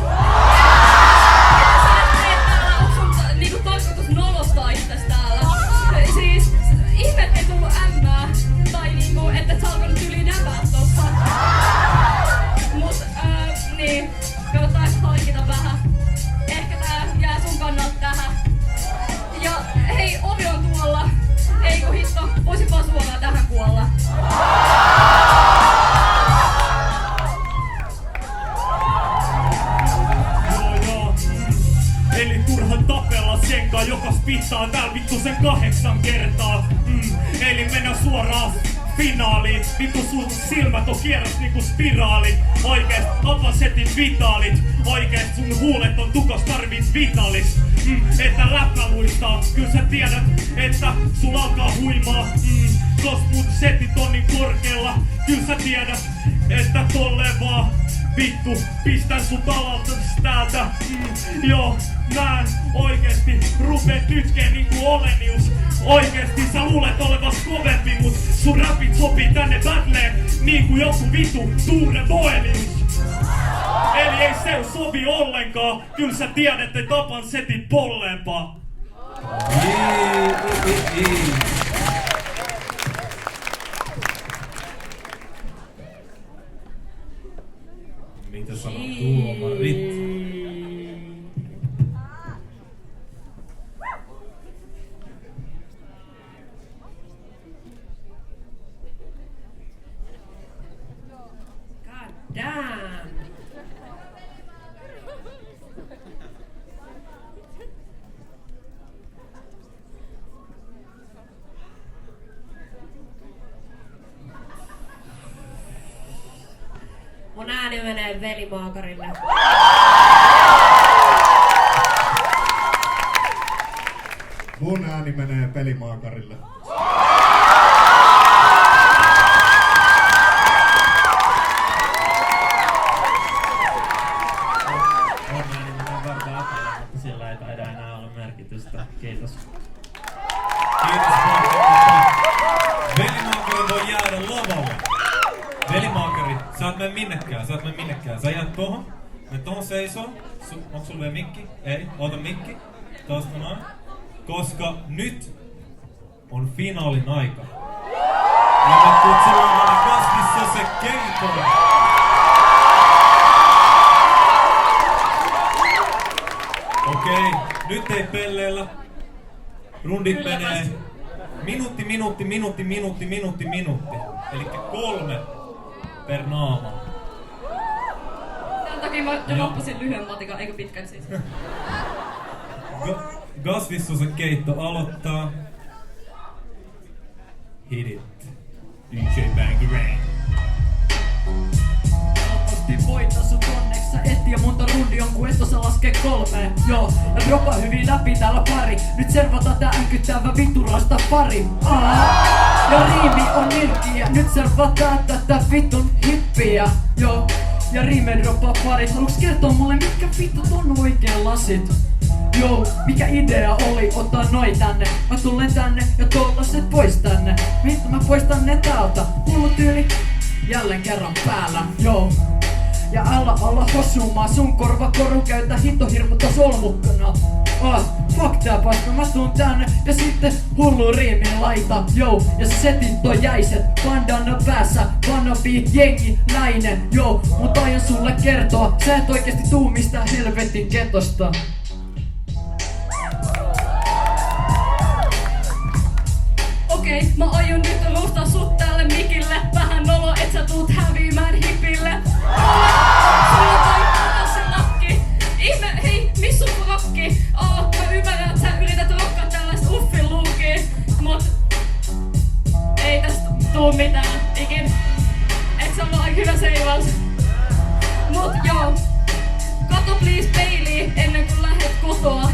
Mitä sä et tee täällä? Onks sun niinku tarkoitus nolostaa itses täällä? Siis ihme ei tullu ämmää. Tai niinku, että et sä alkanut yli näpää tossa. Mut Eli turha tapella senkaa, joka spittaa tääl vittu sen 8 kertaa. Eli mennään suoraan finaaliin. Vittu sun silmät on kierros niinku spiraali. Oikeest apasetit vitaalit. Oikeest sun huulet on tukos tarvits vitalis. Että räppä luistaa. Kyllä sä tiedät, että sulla alkaa huimaa. Kos mun setit on niin korkealla. Kyllä sä tiedät, että tolleen vaan vittu pistän sun talalta täältä. Joo, mä en oikeesti rupee tytkeen niinku Olenius. Oikeesti sä luulet olevas kovempi, mut sun rapit sopii tänne battleen niinku joku vitu Tuure Boelius. Eli ei se sovi ollenkaan. Kyllä sä tiedät, että tapan setit polleempaa. Mitä sanoo tuomarit? God damn. Mun ääni menee velimaakarille. Mun ääni menee pelimaakarille. Mun ääni menee varmaan apelle, mutta sillä ei taida enää olla merkitystä. Kiitos. Kiitos paljon. Velimaakari voi jäädä lavalle. Velimaakari, sä et mene minnekään. Sä jäät tohon. Me tohon seisoo. Onks sulla vielä mikki? Ei. Ota mikki. Tosta noin. Koska nyt on finaalin aika. Ja me kutsutaan Kasvissa se keito. Okei, nyt ei pelleillä. Rundit menee minuutti. Elikkä 3 per naama. Tämän takia mä jo loppusin lyhyen matikan, eikö pitkän siis. Gasvissosen keitto aloittaa. Hit it. DJ Bangarang. Voita sun tonneksi, sä et tiedä monta rundi on kun et osaa laskee 3. Joo, ja dropa hyvin läpi täällä pari. Nyt servataan tää änkyttävä vitturasta pari. Ja riimi on nilkkiä, nyt servataan tätä vittun hippiä. Joo, ja riime droppaa pari. Haluuks kertoa mulle mitkä vittut on oikein lasit? Joo, mikä idea oli ottaa noi tänne? Mä tulen tänne ja tollaset pois tänne. Mitä mä poistan ne täältä? Mulla tyyli jälleen kerran päällä, joo. Ja alla hosumaan sun korvakoru käytä hitohirmutta solmukkana. Fuck tää paikka, mä tuun tänne ja sitten hullu riimin laita, joo. Ja setit on jäiset, bandana päässä, vannabi jengi näinen, joo. Mut aion sulle kertoa, sä et oikeesti tuu mistään helvetin getosta. Okei, mä aion nyt roustaa sut täälle mikille. Vähän nolo, et sä tuut häviämään hipille. Sulla taittaa se nakki. Ihme, hei, missä sun rokki? Mä ymmärrän, et sä yrität rokkaa tällaista uffiluukia. Mut ei tästä tuu mitään ikin. Et se on vaan hyvä seivaus. Mut joo, kato please peiliin ennen kuin lähet kotoa.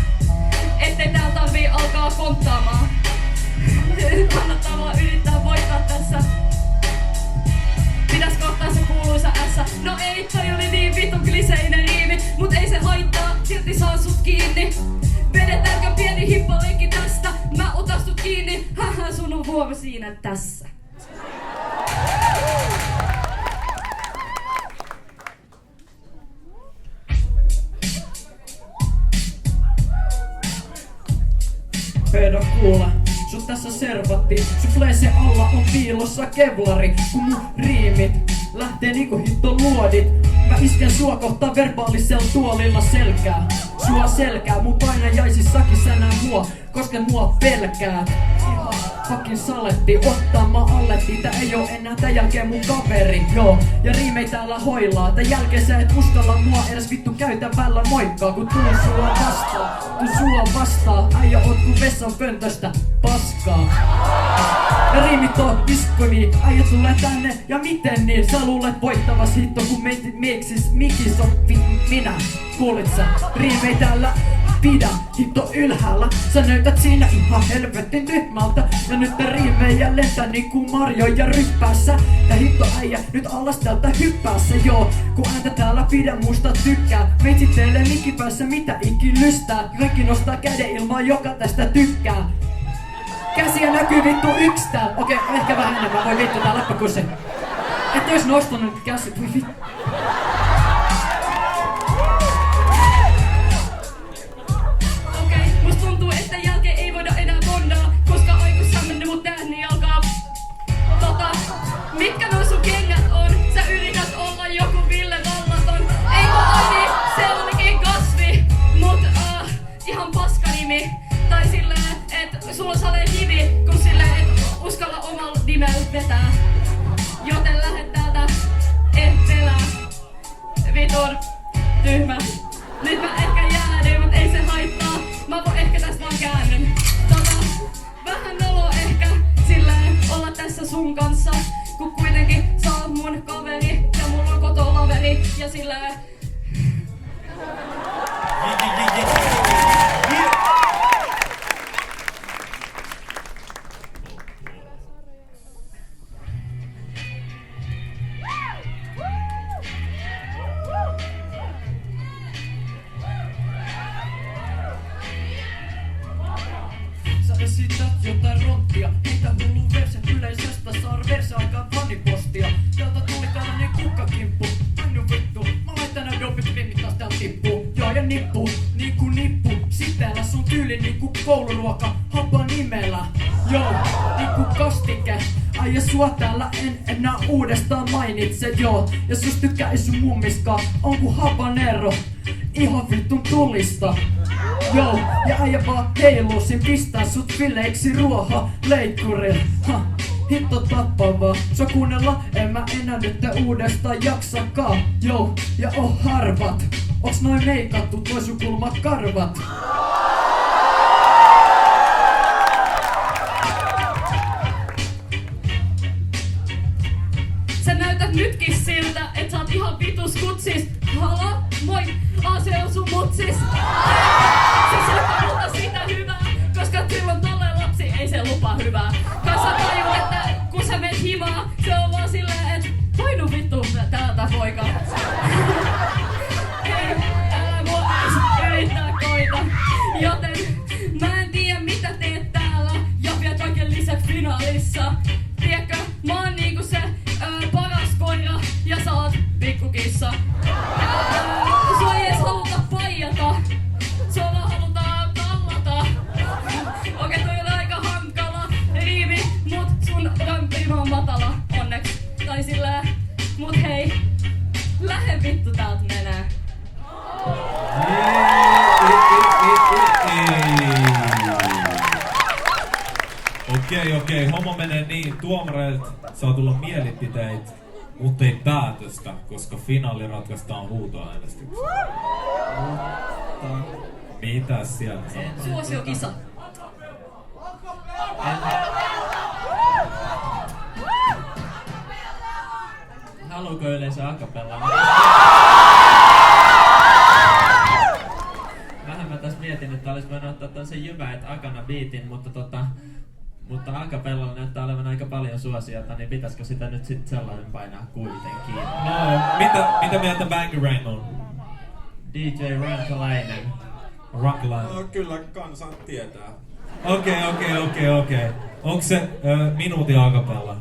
Ettei täällä tarvii alkaa konttaamaan. Kannattaa vaan yrittää voittaa tässä. Pitäis kohtaa se kuuluisa ässä. No ei, toi oli niin vitun kliseinen riimi. Mut ei se haittaa, silti saa sut kiinni. Vedetäänkö pieni hippaleikki tästä? Mä otan sut kiinni. Haha, sun on vuoro siinä tässä. Pedo kuule, sut tässä servattiin. Sun fleese alla on piilossa kevlari. Kun mun riimit lähtee niinku hitto luodit. Mä isken sua kohta verbaalisella tuolilla selkää. Sua selkää, mun painajaisissakin sä nää mua, koska mua pelkää. fucking saletti. Ottaa mä alletti, tää ei oo enää tän jälkeen mun kaveri. Joo, ja riimei täällä hoilaa. Tän jälkeen sä et uskalla mua edes vittu käytävällä moikkaa. Kun tuun sulla vastaa, äijä oot kun vessan pöntöstä paskaa. Ja riimit on iskoni, äijä tulee tänne ja miten niin? Sä luulet voittavas hitto kun mikis on minä. Kuulit sä? Riimei täällä pidä, hitto ylhäällä. Sä näytät siinä ihan helvetin tyhmältä. Ja nyt te riimejä lentää niinku marjoja ryppäässä. Ja hitto äijä nyt alas täältä hyppäässä joo. Kun ääntä täällä pidä musta tykkää. Meitsittelee mikipäässä mitä ikin lystää. Kaikki nostaa käden ilmaan joka tästä tykkää. Käsiä näkyy vittu yks täällä. Okei, ehkä vähän enemmän. Voi vittu tää läppäkussi. Et ois nostanut nyt käsit. Voi vittu. Musta tuntuu, että jälkeen ei voida enää bondaa, koska aikus sä mennä mut tähän, niin alkaa mitkä noi sun kengät on? Sä yrität olla joku Ville Vallaton. Ei kun oli, se olikin kasvi, mut ihan paska nimi. Tai silleen, et sulla on salee nimi, kun silleen et uskalla omalla nimellä vetää. Joten lähet täältä, et pelää. Vitun tyhmä. Nyt mä ehkä jäädyn, mut ei se haittaa. Mä voin ehkä tästä vaan käännyn. Vähän noloa ehkä silleen olla tässä sun kanssa. Kun kuitenkin sä oot mun kaveri ja mulla on kotolaveri ja silleen. Esität jotain ronttia, mitä hullu verset yleisestä saa verse-aikaan fanipostia. Täältä tuli tällainen kukkakimppu, ainu vittu, mä laitan nää dopit rimmit taas täällä tippuu. Joo ja nippu, niinku nippu, siteellä sun tyyli niinku kouluruoka, hapa nimellä. Joo, niinku kastike, äijä sua täällä en enää uudestaan mainitse joo. Ja sus tykkää ei sun mummiskaan, on ku habanero, ihan vittun tulista. Joo, ja äijä vaan heiluusin, pistää sut fileiksi ruoha leikkuril. Hitto tappavaa, sä kuunnella, en mä enää nyt uudestaan jaksakaan. Joo, ja on harvat, onks noin meikattu toi sun kulmat karvat? Sä näytät nytkin siltä, et sä oot ihan vitus kutsis. Halo? Moi! Se on sun mutsis. Se syöttää multa sitä hyvää, koska silloin tolleen lapsi ei se lupaa hyvää. Kanssa tajun, että kun sä menet himaa, se on vaan silleen, et voinu vittu täältä poika. Ei, älä mua yrittää koita. Joten mä en tiedä mitä teet täällä ja vielä kaiken lisäksi finaalissa. Tiedätkö, mä oon niinku se paras koira ja sä oot pikkukissa. Sua ei edes haluta paijata. Sua vaan halutaan tallata. Okei, toi on aika hankala riimi, mut sun rima on matala, onneks. Tai silleen, mut hei, lähde vittu täältä menee. Okei, homma menee niin. Tuomareilta saa tulla mielipiteitä, mutta ei päätöstä, koska finaali ratkaistaan huutoäänestyksellä. Mitäs sieltä sanoo? Suosiokisa. Haluuko yleensä acapella? Vähän mä tässä mietin, että olis voinut ottaa tämmösen jyväet akana biitin, mutta acapellalla näyttää olevan aika paljon suosiota, niin pitäisikö sitä nyt sit sellainen painaa kuitenkin? No, mitä mieltä Bangarang on? DJ Rankalainen. Rankalainen. No, kyllä kansa tietää. Okei. Onko se minuutin acapella?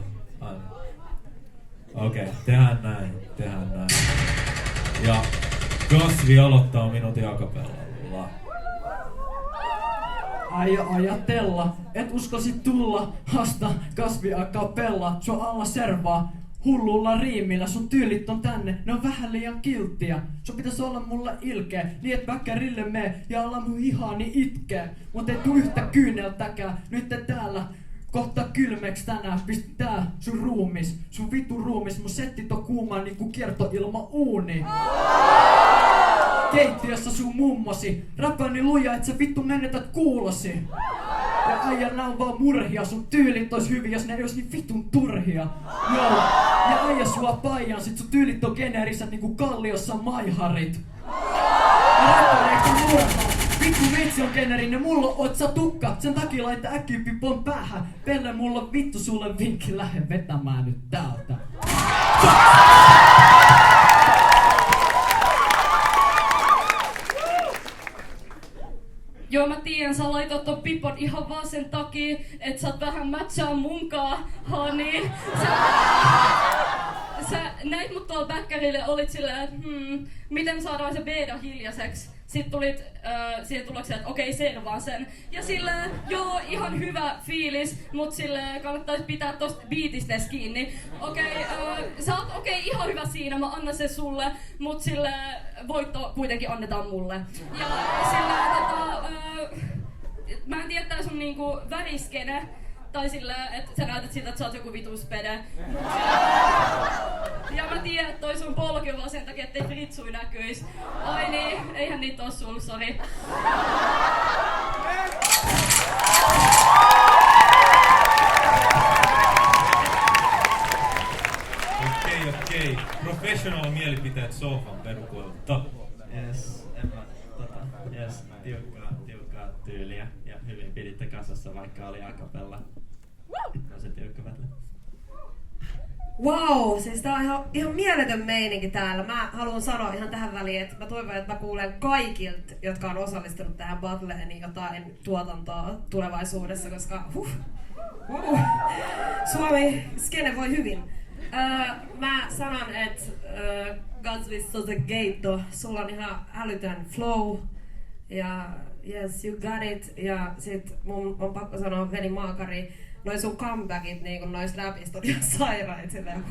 Okei, tehdään näin. Ja Kasvi aloittaa minuutin acapellalla. Aio ajatella, et uskoisit tulla, hasta Kasvi acapella, sua alla servaa. Hullulla riimillä, sun tyylit on tänne, ne on vähän liian kilttiä. Sun pitäis olla mulla ilkeä, niin et väkkärille mee ja alla mun hihani itkee. Mut ei tuu yhtä kyyneltäkään, nyt te täällä kohta kylmeks tänään. Pistää sun ruumis, sun vittu ruumis. Mun settit on kuumaa niinku kiertoilma uuni. Keittiössä sun mummosi. Räppää niin luja, et sä vittu menetät kuulosi. Ja äijä nää on vaan murhia. Sun tyylit ois hyviä, jos ne ei ois niin vittun turhia. Joo. Ja äijä sua paijan, sit sun tyylit on geneerissä niinku Kalliossa maiharit. Ja räppäreitä murhaa. Vittu vitsi on generinen, mulla oot sä tukka. Sen takia laita äkkipipon päähän. Pelle, mulla on vittu sulle vinkki, lähde vetämään nyt täältä. Joo, mä tiedän, sä laitat ton pipon ihan vaan sen takia, et sä oot vähän matchaa munkaan, honey. Sä näit mut tuolla bäkkärille, olit silleen, että miten saadaan se Beeda hiljaiseksi. Sitten tulit siihen tulokseen, että okei, servaan sen. Ja silleen, joo, ihan hyvä fiilis, mut silleen kannattais pitää tosta biitistä kiinni. Okei, sä oot ihan hyvä siinä, mä annan sen sulle, mut silleen voitto kuitenkin annetaan mulle. Ja silleen, mä en tiedä tää sun niinku väriskene, tai silleen, että sä näytät siltä, että sä oot joku vituspede. Ja mä tiedän, että toi sun polki on vaan sen takia, ettei fritsui näkyis. Ai niin, eihän niitä oo sul, sori. Okei. Professional mielipiteet sohvan perukoilta. Yes, tiukkaa tyyliä ja hyvin piditte kasassa, vaikka oli akapella. No se tiukka battle. Wow, siis tää on ihan mieletön meininki täällä. Mä haluan sanoa ihan tähän väliin, että mä toivon, että mä kuulen kaikilta, jotka on osallistunut tähän battleen, niin jotain tuotantoa tulevaisuudessa, koska Suomi skene voi hyvin. Mä sanon, että Godswish to the Gate, sulla on ihan älytön flow. Ja yes, you got it. Ja sit mun on pakko sanoa Veli Maakari, noi sun comebackit niinku nois rapista on ihan sairaat silleen.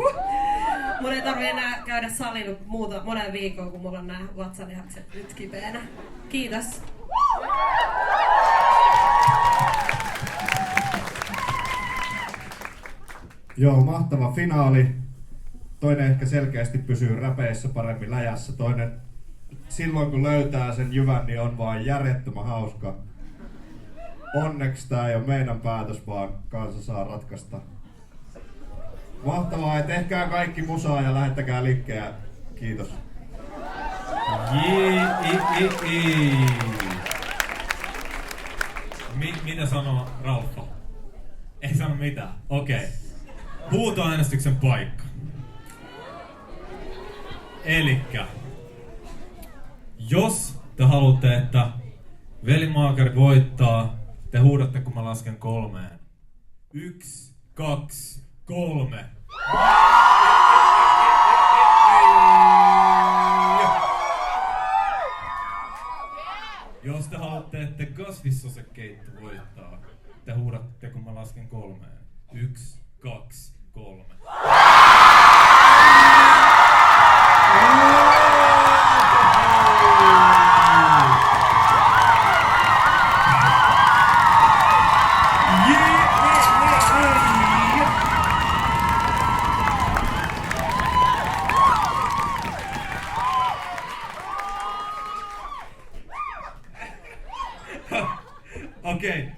Mun ei tarvii enää käydä salilla monen viikkoon, kun mulla on nää vatsalihakset nyt kipeänä. Kiitos. Joo, mahtava finaali. Toinen ehkä selkeästi pysyy räpeissä paremmin läjässä. Toinen silloin kun löytää sen jyvän, niin on vaan järjettömän hauska. Onneksi tää ei oo meidän päätös, vaan kansa saa ratkaista. Mahtavaa, ja tehkää kaikki musaa ja lähettäkää linkkejä. Kiitos. Mitä sanoo Ralfa? Ei sano mitään. Okei. Huutoäänestyksen paikka. Elikkä, jos te haluatte, että Veli Maakari voittaa, te huudatte, kun mä lasken 3. 1, 2, 3. Jos te haluatte, että Kasvissosekeitto voittaa, te huudatte, kun mä lasken 3. 1, 2, 3. Okei.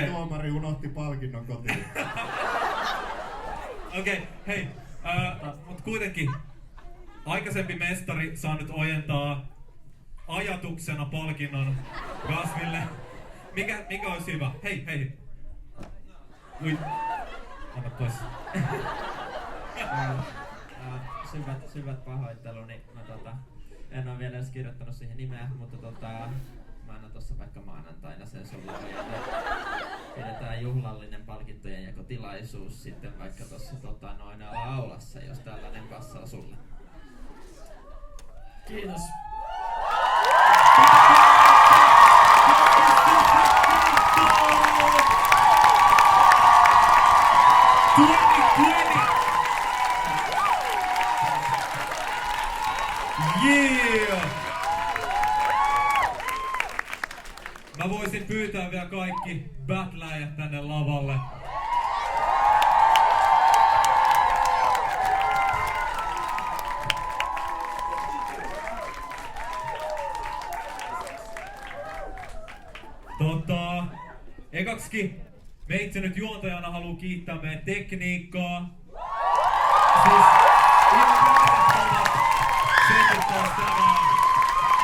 Tuomari unohti palkinnon kotiin. Okei, hei. Mut kuitenkin aikaisempi mestari saa nyt ojentaa ajatuksena palkinnon Kasville. Mikä olisi hyvä? Hei. Anna pois. Syvät pahoitteluni. Mä en oo vielä edes kirjoittanut siihen nimeä, mutta mä annan tossa vaikka maanantaina sen sulle. Pidetään juhlallinen palkintojen jakotilaisuus sitten vaikka tossa aulassa, jos tällainen passaa sulle. Kiitos. Yeah! Mä voisin pyytää vielä kaikki battläjät tänne lavalle. Ekaksikin meitsi nyt juontajana haluu kiittää meidän tekniikkaa. Siis ihan tervetuloa tänään.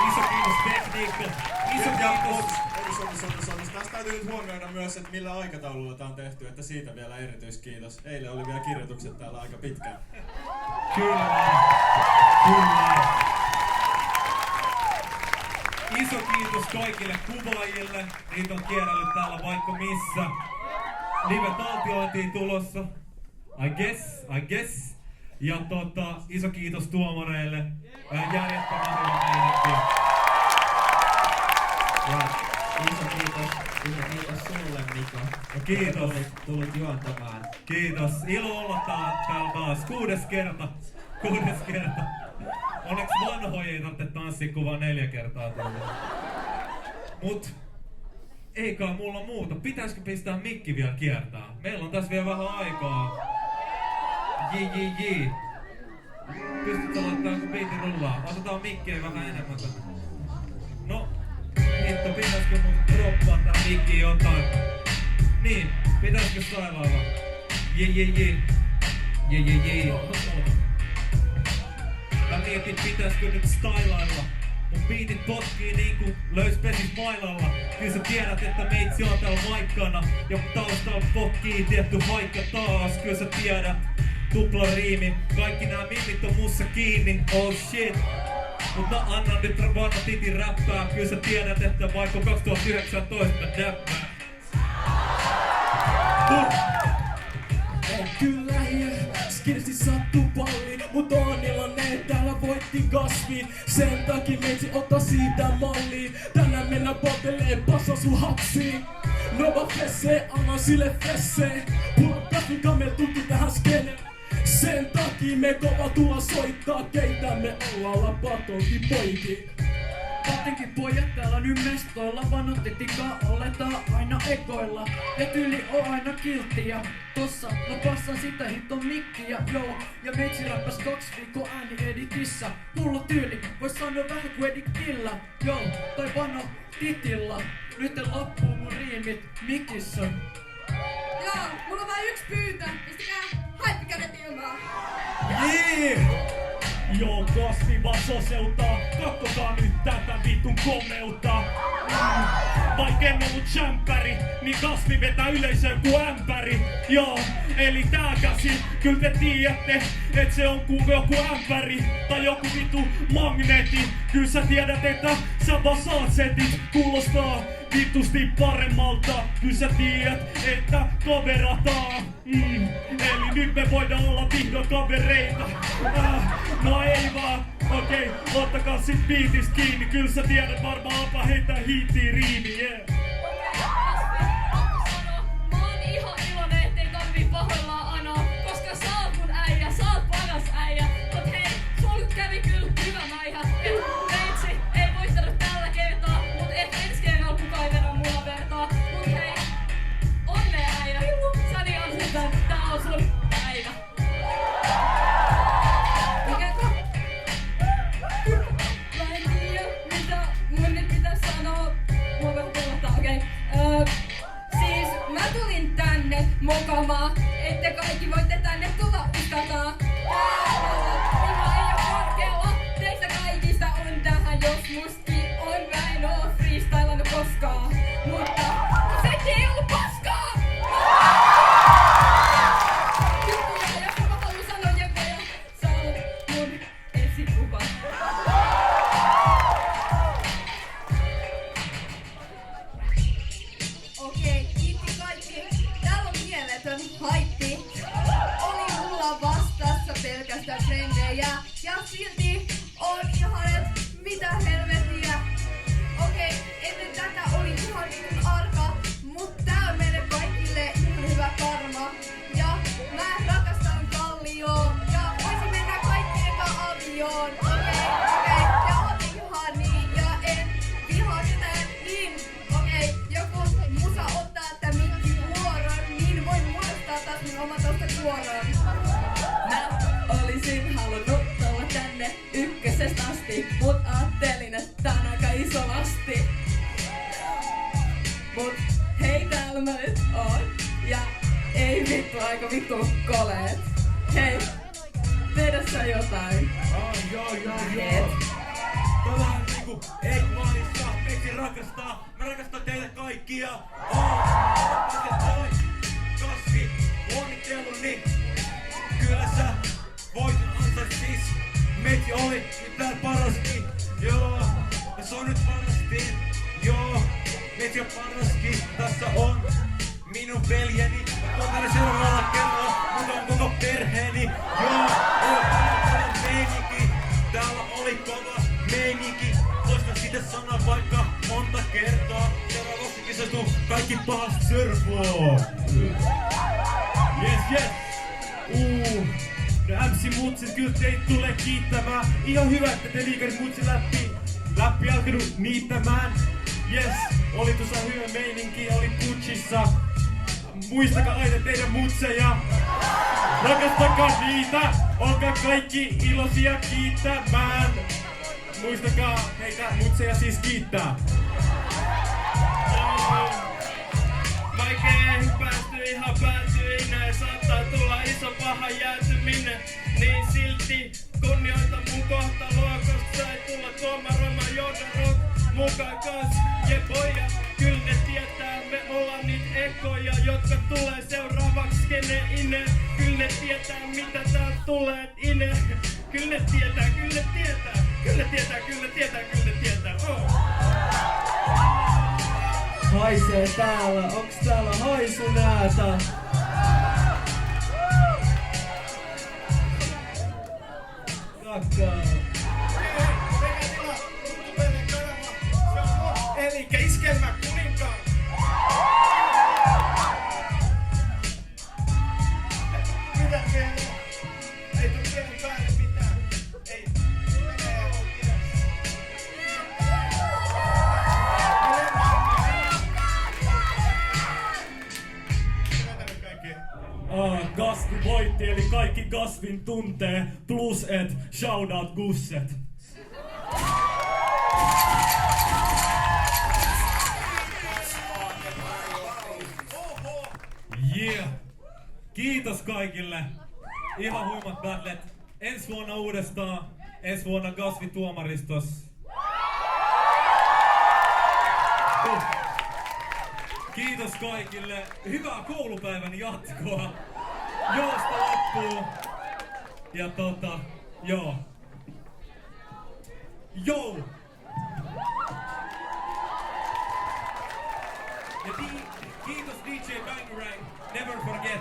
Iso kiitos tekniikka. Iso kiitos. Tästä täytyy nyt huomioida myös, että millä aikataululla tää on tehty, että siitä vielä erityiskiitos. Eilen oli vielä kirjoitukset täällä aika pitkään. Kyllä. Iso kiitos kaikille kuvaajille. Niitä on kierrellyt täällä vaikka missä. Live-taltiointiin tulossa. I guess. Ja iso kiitos tuomareille. Järjettömän hyvä meininki. Ja iso kiitos sulle, Miko. No kiitos. Tulit juontamaan. Kiitos. Ilo olla täällä taas. 6. kerta. Onneksi vanhoja ei tarvitse tanssia kuvaa 4 kertaa tullut. Mut ei kai mulla muuta. Pitäisikö pistää mikki vielä kiertää? Meillä on tässä vielä vähän aikaa. Jii. Pystytkö laittamaan kun biitin rullaa? Otetaan mikkiä vähän enemmän. No, hitto, pitäisikö mun droppaa tää mikki jotain? Niin, pitäisikö stailailla? Jii. Mä mietin, pitäisikö nyt stylailla. Mun biitit potkii niinku löys pesis mailalla. Kyllä sä tiedät, että meitsi on täällä maikkana. Ja taustalla potkii tietty haikka taas. Kyllä sä tiedät, tupla riimi. Kaikki nää mimit on mussa kiinni. Oh shit. Mut mä annan nyt vanha titin räppää. Kyllä sä tiedät, että vaikka 2019 mä näppään. Kyllä skirsi sattuu palli, mut on iloinen, täällä voitti kasvi. Sen takia meitsi ottaa siitä malliin. Tänään mennään pottelee passa sun hapsiin. Nova fesse, annan sille fesse. Pulla kasvin kamel tutti tähän skeneen. Sen takia me kova tulla soittaa, keitä me ollaan patonkin poikin. Patinkin pojat täällä nyt mestoilla, vanotitikaa oletaan aina ekoilla. Ja tyyli on aina kiltti ja tossa mä passan sitä hiton mikkiä, joo. Ja meitsi räppäs 2 viikkoa ääni editissä. Mulla tyyli, vois sanoa vähän kuin editillä, joo. Tai vano titilla, nyt loppuu mun riimit mikissä. Joo, mulla on vain yksi pyyntö, pistäkää haippikädet ilmaan. Jee! Joo, kasvi vaan soseuttaa. Kattokaa nyt tätä vitun komeutta. Vaik en ollut jämpäri, niin kasvi vetää yleisöön ku ämpäri. Joo, eli tää käsi, kyl te tiedätte, et se on ku joku ämpäri tai joku vitu magneetti. Kyl sä tiedät, että sä vaan saat setit, kuulostaa vitusti paremmalta. Kyl sä tiedät, että coverataan. Eli nyt me voidaan olla vihdoin kavereita. No ei vaan, okei, ottakaa sit biitistä kiinni. Kyl sä tiedät varmaan apa heitä hiittii riimi, yeah. Mä oon ihan iloinen, ettei tarvii pahoillaan anoa. Koska sä oot mun äijä, sä oot paras äijä. Mut hei, sul kävi kyl hyvä mäihä. Meitsi ei voittanut tällä kertaa. Mut ehkä ensi kerralla kukaan ei vedä mulla vertaa. Mut hei, onnea äijä. Sani asetan, tää on sun päivä. Mä en tiedä, mitä mun nyt pitäis sanoa. Mua vähän pelottaa, okei. Siis mä tulin tänne mokamaan, että kaikki voitte tänne tulla iskataan. Ihan ei oo korkealla, teistä kaikista on tähän, jos musti on. Mä en oo freestylannut koskaan, mutta se ei ollut paskaa! Juttuja, jos mä haluun sanoa jeppeja, sä oot mun esikuva. Okei, kiitti kaikki. Täällä on mieletön haippi. mä nyt oon. Ja ei vittu, aika vittu koleet. Hei, vedä sä jotain. Joo. Tämä on niinku Eikmanissa, meiksi rakastaa. Mä rakastan teitä kaikkia. Kasvi, onnitteluni. Kyllä sä voit antaa siis. Meitsi oli nyt täällä paraskin. Joo, ja se on nyt parasti. Joo, meitsi on paraskin. Tässä on minun veljeni. Mä tuon tänne seuraavalla kerralla. Mukaan koko perheeni. Joo, paljon meininki. Täällä oli kova meininki. Toistan sitä sanaa vaikka monta kertaa. Seuraavaksi kisastuu kaikki pahasti sörpoo. Yes. No MC Mutsis kyllä teitä tulee kiittämään. Ihan hyvä, että te liikarit Mutsin läpi alkanut niittämään. Yes, oli tuossa hyvä meininki, oli Gucciissa. Muistakaa aina teidän mutseja. Rakastakaa niitä, olkaa kaikki iloisia kiittämään. Muistakaa heitä mutseja siis kiittää. Vaikei päästy ihan päätyineen, saattaa tulla iso paha jäätyminen. Niin silti kunnioita mun kohtaloa, koska sai tulla tuomaroimaan Jodarot mukaan kans. Je pojat, kyl ne tietää, me ollaan niitä ekoja, jotka tulee seuraavaksi kene ine. Kyl ne tietää mitä tää tulee ine. Kyl ne tietää. Haisee täällä, onks täällä haisunäätä? Kakkaa. Elikkä iskelmä kuninkaan. Mitä vielä? Ei tuu vielä päälle mitään. Ei. Menee on pidässä. Gasvi voitti, eli kaikki Gasvin tuntee. Plus et shoutout Gusset. Yeah! Kiitos kaikille! Ihan huimat battlet. Ensi vuonna uudestaan. Ensi vuonna Gasvi tuomaristos. Kiitos kaikille. Hyvää koulupäivän jatkoa. Joosta loppuu. Ja joo. Joo! Ja kiitos DJ Bangarang. Never forget.